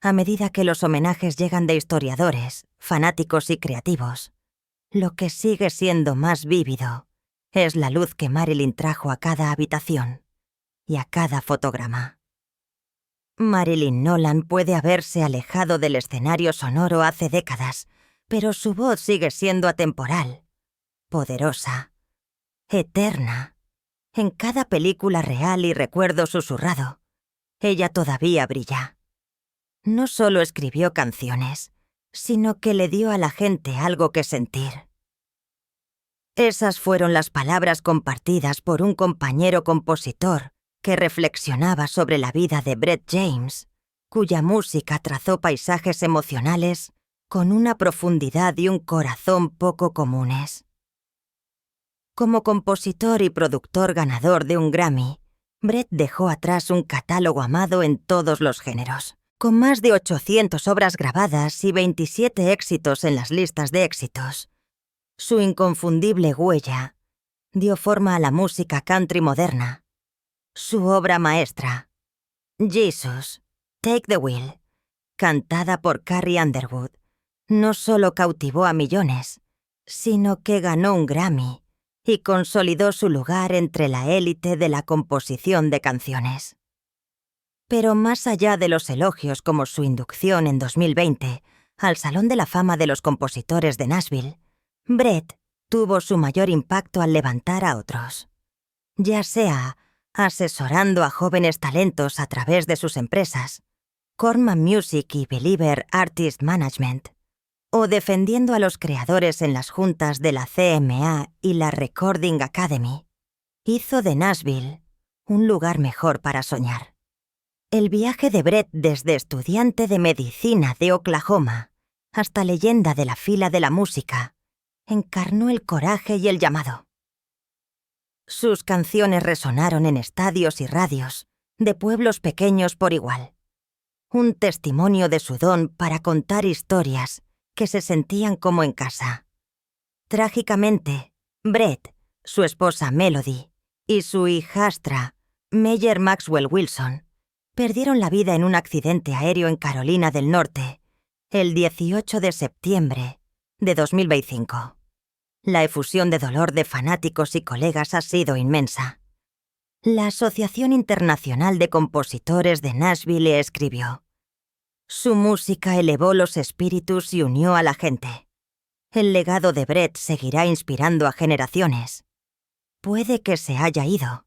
A medida que los homenajes llegan de historiadores, fanáticos y creativos, lo que sigue siendo más vívido es la luz que Marilyn trajo a cada habitación y a cada fotograma. Marilyn Nolan puede haberse alejado del escenario sonoro hace décadas, pero su voz sigue siendo atemporal, poderosa, eterna. En cada película real y recuerdo susurrado, ella todavía brilla. No solo escribió canciones, sino que le dio a la gente algo que sentir. Esas fueron las palabras compartidas por un compañero compositor que reflexionaba sobre la vida de Brett James, cuya música trazó paisajes emocionales con una profundidad y un corazón poco comunes. Como compositor y productor ganador de un Grammy, Brett dejó atrás un catálogo amado en todos los géneros, con más de 800 obras grabadas y 27 éxitos en las listas de éxitos. Su inconfundible huella dio forma a la música country moderna. Su obra maestra, Jesus, Take the Wheel, cantada por Carrie Underwood, no solo cautivó a millones, sino que ganó un Grammy y consolidó su lugar entre la élite de la composición de canciones. Pero más allá de los elogios como su inducción en 2020 al Salón de la Fama de los Compositores de Nashville, Brett tuvo su mayor impacto al levantar a otros, ya sea asesorando a jóvenes talentos a través de sus empresas, Corman Music y Believer Artist Management, o defendiendo a los creadores en las juntas de la CMA y la Recording Academy, hizo de Nashville un lugar mejor para soñar. El viaje de Brett desde estudiante de medicina de Oklahoma hasta leyenda de la fila de la música encarnó el coraje y el llamado. Sus canciones resonaron en estadios y radios de pueblos pequeños por igual. Un testimonio de su don para contar historias que se sentían como en casa. Trágicamente, Brett, su esposa Melody y su hijastra, Meyer Maxwell Wilson, perdieron la vida en un accidente aéreo en Carolina del Norte el 18 de septiembre de 2025. La efusión de dolor de fanáticos y colegas ha sido inmensa. La Asociación Internacional de Compositores de Nashville escribió: su música elevó los espíritus y unió a la gente. El legado de Brett seguirá inspirando a generaciones. Puede que se haya ido,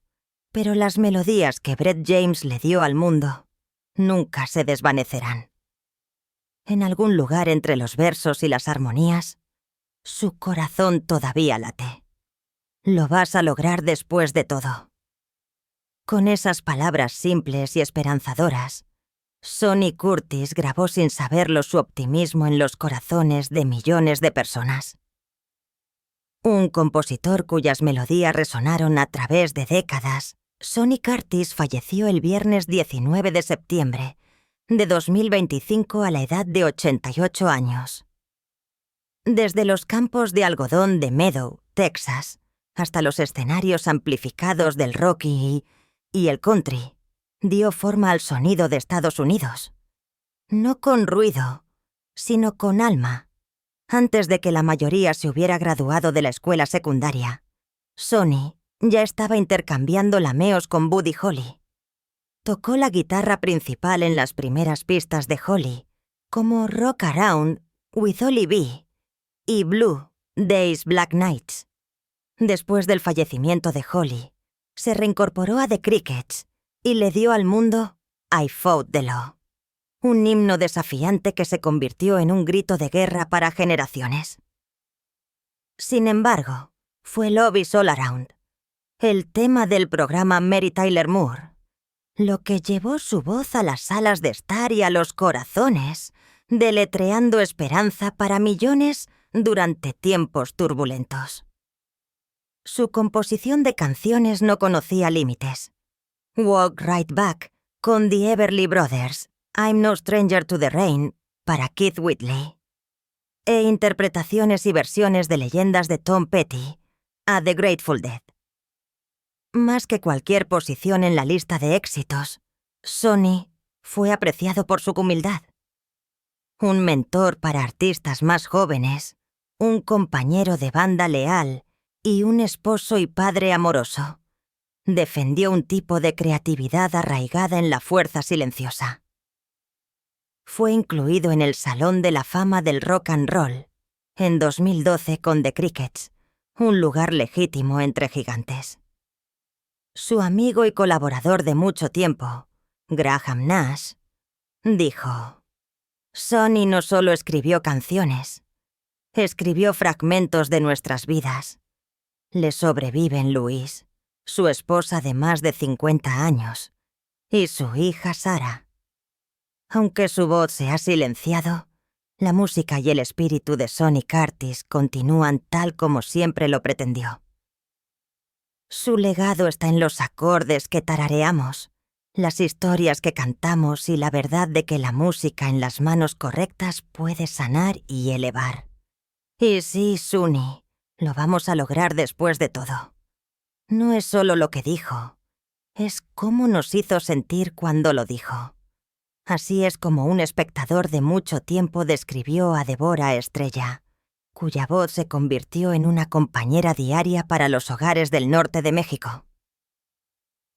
pero las melodías que Brett James le dio al mundo nunca se desvanecerán. En algún lugar entre los versos y las armonías, Su corazón todavía late. Lo vas a lograr después de todo. Con esas palabras simples y esperanzadoras, Sonny Curtis grabó sin saberlo su optimismo en los corazones de millones de personas. Un compositor cuyas melodías resonaron a través de décadas, Sonny Curtis falleció el viernes 19 de septiembre de 2025 a la edad de 88 años. Desde los campos de algodón de Meadow, Texas, hasta los escenarios amplificados del rock y el country, dio forma al sonido de Estados Unidos. No con ruido, sino con alma. Antes de que la mayoría se hubiera graduado de la escuela secundaria, Sonny ya estaba intercambiando lameos con Buddy Holly. Tocó la guitarra principal en las primeras pistas de Holly, como Rock Around with Ollie B y Blue Days Black Nights. Después del fallecimiento de Holly, se reincorporó a The Crickets y le dio al mundo I Fought the Law, un himno desafiante que se convirtió en un grito de guerra para generaciones. Sin embargo, fue Love Is All Around, el tema del programa Mary Tyler Moore, lo que llevó su voz a las salas de estar y a los corazones, deletreando esperanza para millones durante tiempos turbulentos. Su composición de canciones no conocía límites. Walk Right Back con The Everly Brothers, I'm No Stranger to the Rain para Keith Whitley, e interpretaciones y versiones de leyendas de Tom Petty a The Grateful Dead. Más que cualquier posición en la lista de éxitos, Sonny fue apreciado por su humildad. Un mentor para artistas más jóvenes, un compañero de banda leal y un esposo y padre amoroso. Defendió un tipo de creatividad arraigada en la fuerza silenciosa. Fue incluido en el Salón de la Fama del Rock and Roll en 2012 con The Crickets, un lugar legítimo entre gigantes. Su amigo y colaborador de mucho tiempo, Graham Nash, dijo: Sonny no solo escribió canciones, escribió fragmentos de nuestras vidas. Le sobreviven Louise, su esposa de más de 50 años, y su hija Sarah. Aunque su voz se ha silenciado, la música y el espíritu de Sonny Curtis continúan tal como siempre lo pretendió. Su legado está en los acordes que tarareamos, las historias que cantamos y la verdad de que la música en las manos correctas puede sanar y elevar. Y sí, Sonny, lo vamos a lograr después de todo. No es solo lo que dijo, es cómo nos hizo sentir cuando lo dijo. Así es como un espectador de mucho tiempo describió a Deborah Estrella, cuya voz se convirtió en una compañera diaria para los hogares del norte de México.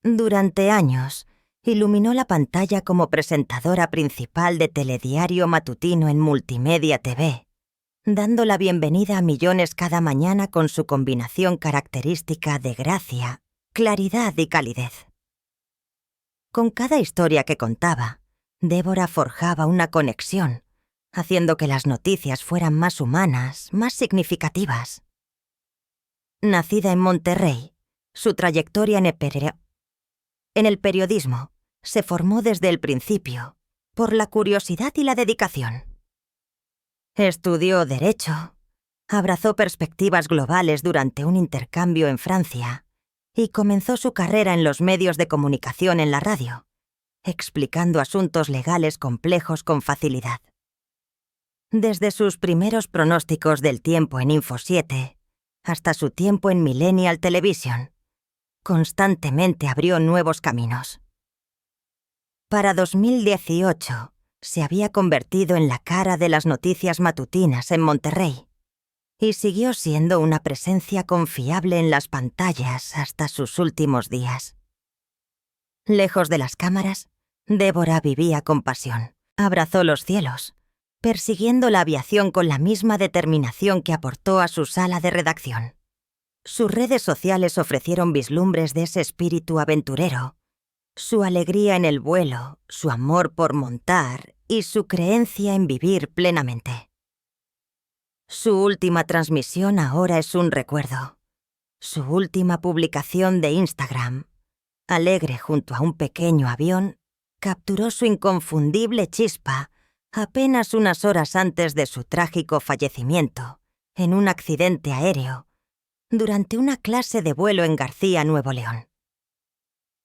Durante años, iluminó la pantalla como presentadora principal de telediario matutino en Multimedia TV, dando la bienvenida a millones cada mañana con su combinación característica de gracia, claridad y calidez. Con cada historia que contaba, Deborah forjaba una conexión, haciendo que las noticias fueran más humanas, más significativas. Nacida en Monterrey, su trayectoria en el periodismo se formó desde el principio, por la curiosidad y la dedicación. Estudió Derecho, abrazó perspectivas globales durante un intercambio en Francia y comenzó su carrera en los medios de comunicación en la radio, explicando asuntos legales complejos con facilidad. Desde sus primeros pronósticos del tiempo en Info 7 hasta su tiempo en Millennial Television, constantemente abrió nuevos caminos. Para 2018, se había convertido en la cara de las noticias matutinas en Monterrey y siguió siendo una presencia confiable en las pantallas hasta sus últimos días. Lejos de las cámaras, Deborah vivía con pasión, abrazó los cielos, persiguiendo la aviación con la misma determinación que aportó a su sala de redacción. Sus redes sociales ofrecieron vislumbres de ese espíritu aventurero, su alegría en el vuelo, su amor por montar y su creencia en vivir plenamente. Su última transmisión ahora es un recuerdo. Su última publicación de Instagram, alegre junto a un pequeño avión, capturó su inconfundible chispa apenas unas horas antes de su trágico fallecimiento en un accidente aéreo durante una clase de vuelo en García, Nuevo León.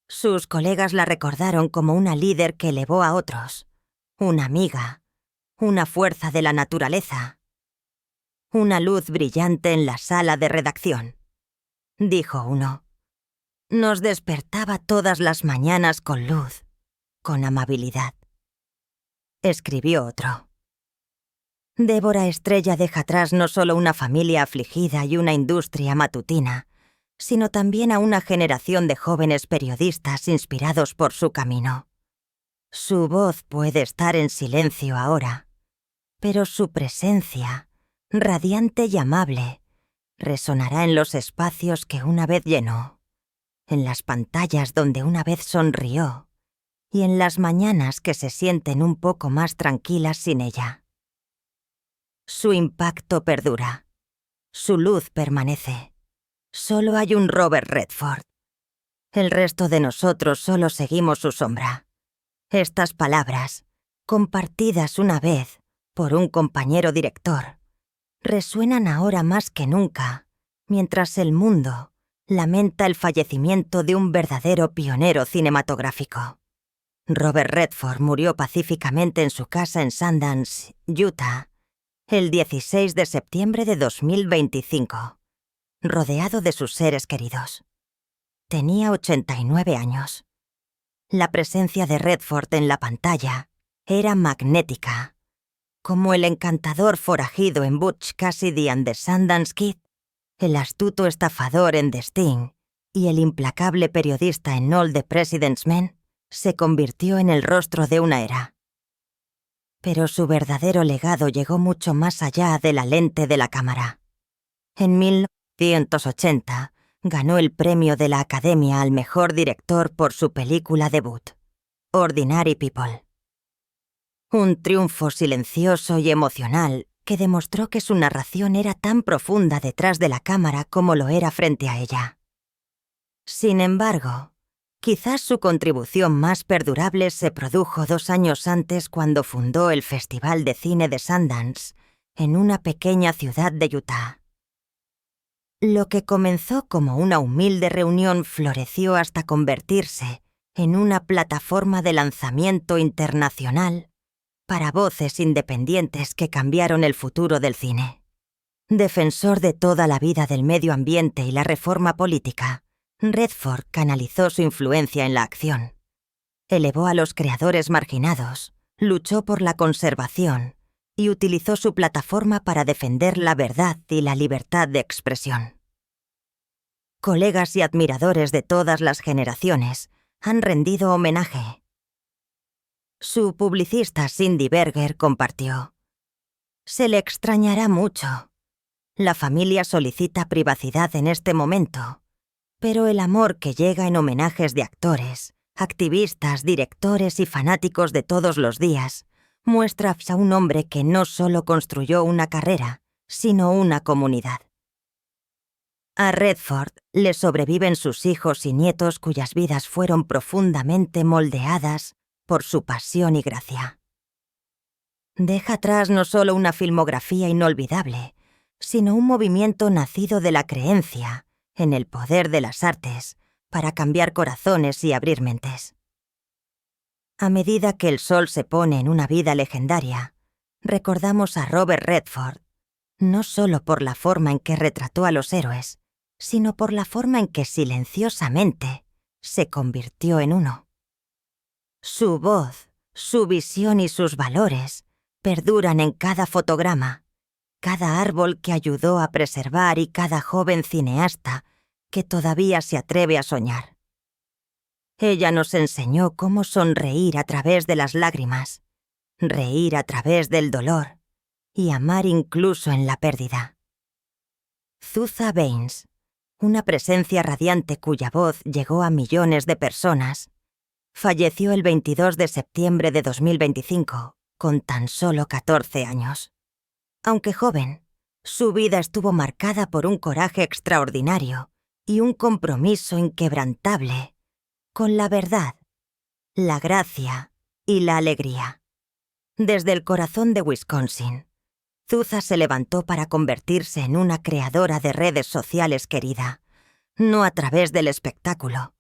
Sus colegas la recordaron como una líder que elevó a otros, una amiga, una fuerza de la naturaleza, una luz brillante en la sala de redacción. Dijo uno. Nos despertaba todas las mañanas con luz, con amabilidad. Escribió otro. Débora Estrella deja atrás no solo una familia afligida y una industria matutina, sino también a una generación de jóvenes periodistas inspirados por su camino. Su voz puede estar en silencio ahora, pero su presencia, radiante y amable, resonará en los espacios que una vez llenó, en las pantallas donde una vez sonrió y en las mañanas que se sienten un poco más tranquilas sin ella. Su impacto perdura, su luz permanece. Solo hay un Robert Redford. El resto de nosotros solo seguimos su sombra. Estas palabras, compartidas una vez por un compañero director, resuenan ahora más que nunca, mientras el mundo lamenta el fallecimiento de un verdadero pionero cinematográfico. Robert Redford murió pacíficamente en su casa en Sundance, Utah, el 16 de septiembre de 2025, rodeado de sus seres queridos. Tenía 89 años. La presencia de Redford en la pantalla era magnética, como el encantador forajido en Butch Cassidy and the Sundance Kid, el astuto estafador en The Sting y el implacable periodista en All the President's Men, se convirtió en el rostro de una era. Pero su verdadero legado llegó mucho más allá de la lente de la cámara. En 1980 ganó el premio de la Academia al mejor director por su película debut, Ordinary People. Un triunfo silencioso y emocional que demostró que su narración era tan profunda detrás de la cámara como lo era frente a ella. Sin embargo, quizás su contribución más perdurable se produjo 2 años antes cuando fundó el Festival de Cine de Sundance en una pequeña ciudad de Utah. Lo que comenzó como una humilde reunión floreció hasta convertirse en una plataforma de lanzamiento internacional para voces independientes que cambiaron el futuro del cine. Defensor de toda la vida del medio ambiente y la reforma política, Redford canalizó su influencia en la acción. Elevó a los creadores marginados, luchó por la conservación y utilizó su plataforma para defender la verdad y la libertad de expresión. Colegas y admiradores de todas las generaciones han rendido homenaje. Su publicista Cindy Berger compartió: «Se le extrañará mucho. La familia solicita privacidad en este momento, pero el amor que llega en homenajes de actores, activistas, directores y fanáticos de todos los días muestra a un hombre que no solo construyó una carrera, sino una comunidad». A Redford le sobreviven sus hijos y nietos cuyas vidas fueron profundamente moldeadas por su pasión y gracia. Deja atrás no solo una filmografía inolvidable, sino un movimiento nacido de la creencia en el poder de las artes para cambiar corazones y abrir mentes. A medida que el sol se pone en una vida legendaria, recordamos a Robert Redford, no solo por la forma en que retrató a los héroes, sino por la forma en que silenciosamente se convirtió en uno. Su voz, su visión y sus valores perduran en cada fotograma, cada árbol que ayudó a preservar y cada joven cineasta que todavía se atreve a soñar. Ella nos enseñó cómo sonreír a través de las lágrimas, reír a través del dolor y amar incluso en la pérdida. Zuza Baines, una presencia radiante cuya voz llegó a millones de personas, falleció el 22 de septiembre de 2025, con tan solo 14 años. Aunque joven, Su vida estuvo marcada por un coraje extraordinario y un compromiso inquebrantable con la verdad, la gracia y la alegría. Desde el corazón de Wisconsin, Zuza se levantó para convertirse en una creadora de redes sociales querida, no a través del espectáculo,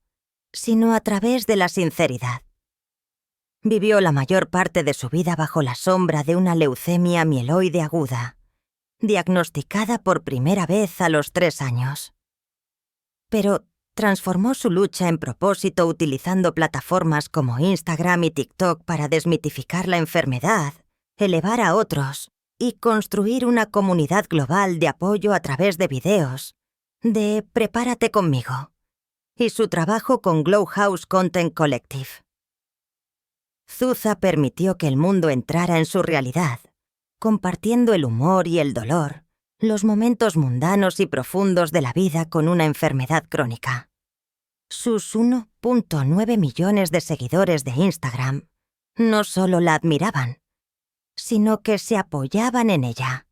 sino a través de la sinceridad. Vivió la mayor parte de su vida bajo la sombra de una leucemia mieloide aguda, diagnosticada por primera vez a los 3 años. Pero transformó su lucha en propósito utilizando plataformas como Instagram y TikTok para desmitificar la enfermedad, elevar a otros y construir una comunidad global de apoyo a través de videos, de Prepárate conmigo, y su trabajo con Glow House Content Collective. Zuza permitió que el mundo entrara en su realidad, compartiendo el humor y el dolor, los momentos mundanos y profundos de la vida con una enfermedad crónica. Sus 1.9 millones de seguidores de Instagram no solo la admiraban, sino que se apoyaban en ella,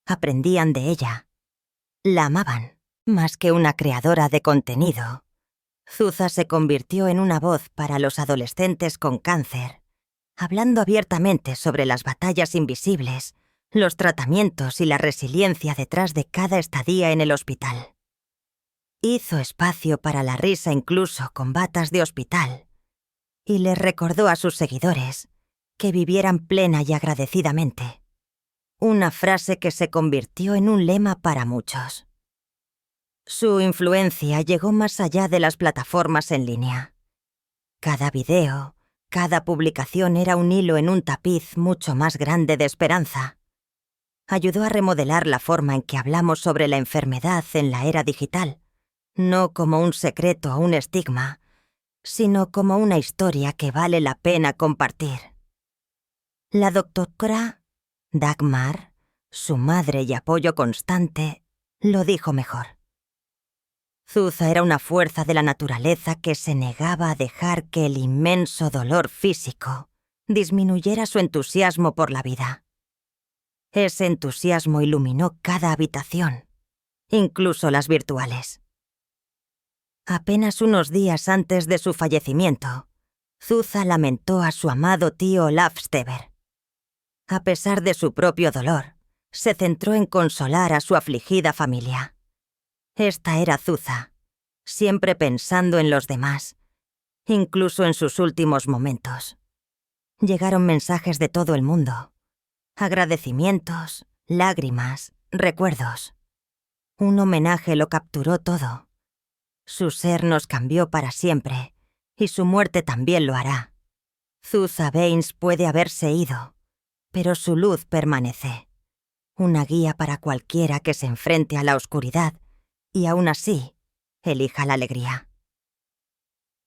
aprendían de ella, la amaban. Más que una creadora de contenido, Zuza se convirtió en una voz para los adolescentes con cáncer, hablando abiertamente sobre las batallas invisibles, los tratamientos y la resiliencia detrás de cada estadía en el hospital. Hizo espacio para la risa incluso con batas de hospital y les recordó a sus seguidores que vivieran plena y agradecidamente. Una frase que se convirtió en un lema para muchos. Su influencia llegó más allá de las plataformas en línea. Cada video, cada publicación era un hilo en un tapiz mucho más grande de esperanza. Ayudó a remodelar la forma en que hablamos sobre la enfermedad en la era digital, no como un secreto o un estigma, sino como una historia que vale la pena compartir. La doctora Dagmar, su madre y apoyo constante, lo dijo mejor. Zuza era una fuerza de la naturaleza que se negaba a dejar que el inmenso dolor físico disminuyera su entusiasmo por la vida. Ese entusiasmo iluminó cada habitación, incluso las virtuales. Apenas unos días antes de su fallecimiento, Zuza lamentó a su amado tío Olaf Steber. A pesar de su propio dolor, se centró en consolar a su afligida familia. Esta era Zuza, siempre pensando en los demás, incluso en sus últimos momentos. Llegaron mensajes de todo el mundo, agradecimientos, lágrimas, recuerdos. Un homenaje lo capturó todo. Su ser nos cambió para siempre, y su muerte también lo hará. Zuza Baines puede haberse ido, pero su luz permanece. Una guía para cualquiera que se enfrente a la oscuridad y aún así elija la alegría.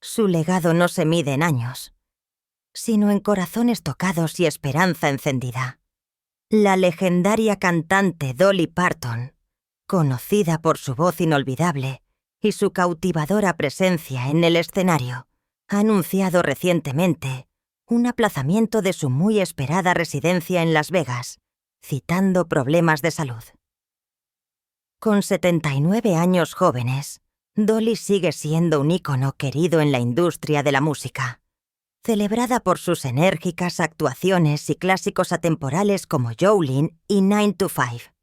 Su legado no se mide en años, sino en corazones tocados y esperanza encendida. La legendaria cantante Dolly Parton, conocida por su voz inolvidable y su cautivadora presencia en el escenario, ha anunciado recientemente un aplazamiento de su muy esperada residencia en Las Vegas, citando problemas de salud. Con 79 años jóvenes, Dolly sigue siendo un ícono querido en la industria de la música, celebrada por sus enérgicas actuaciones y clásicos atemporales como Jolene y 9 to 5.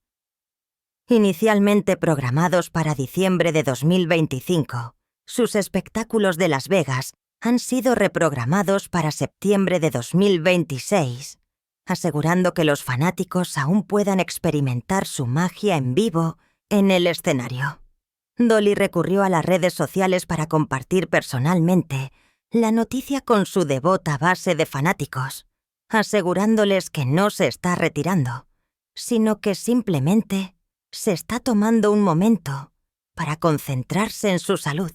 Inicialmente programados para diciembre de 2025, sus espectáculos de Las Vegas han sido reprogramados para septiembre de 2026, asegurando que los fanáticos aún puedan experimentar su magia en vivo en el escenario. Dolly recurrió a las redes sociales para compartir personalmente la noticia con su devota base de fanáticos, asegurándoles que no se está retirando, sino que simplemente se está tomando un momento para concentrarse en su salud.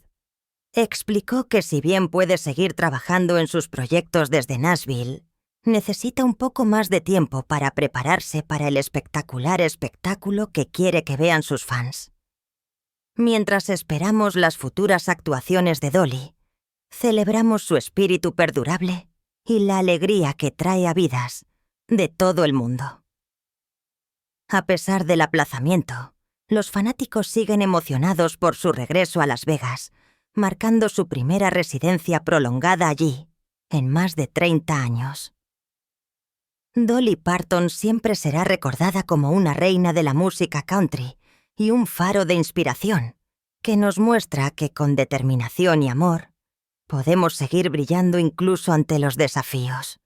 Explicó que si bien puede seguir trabajando en sus proyectos desde Nashville, necesita un poco más de tiempo para prepararse para el espectacular espectáculo que quiere que vean sus fans. Mientras esperamos las futuras actuaciones de Dolly, celebramos su espíritu perdurable y la alegría que trae a vidas de todo el mundo. A pesar del aplazamiento, los fanáticos siguen emocionados por su regreso a Las Vegas, marcando su primera residencia prolongada allí, en más de 30 años. Dolly Parton siempre será recordada como una reina de la música country y un faro de inspiración, que nos muestra que con determinación y amor podemos seguir brillando incluso ante los desafíos.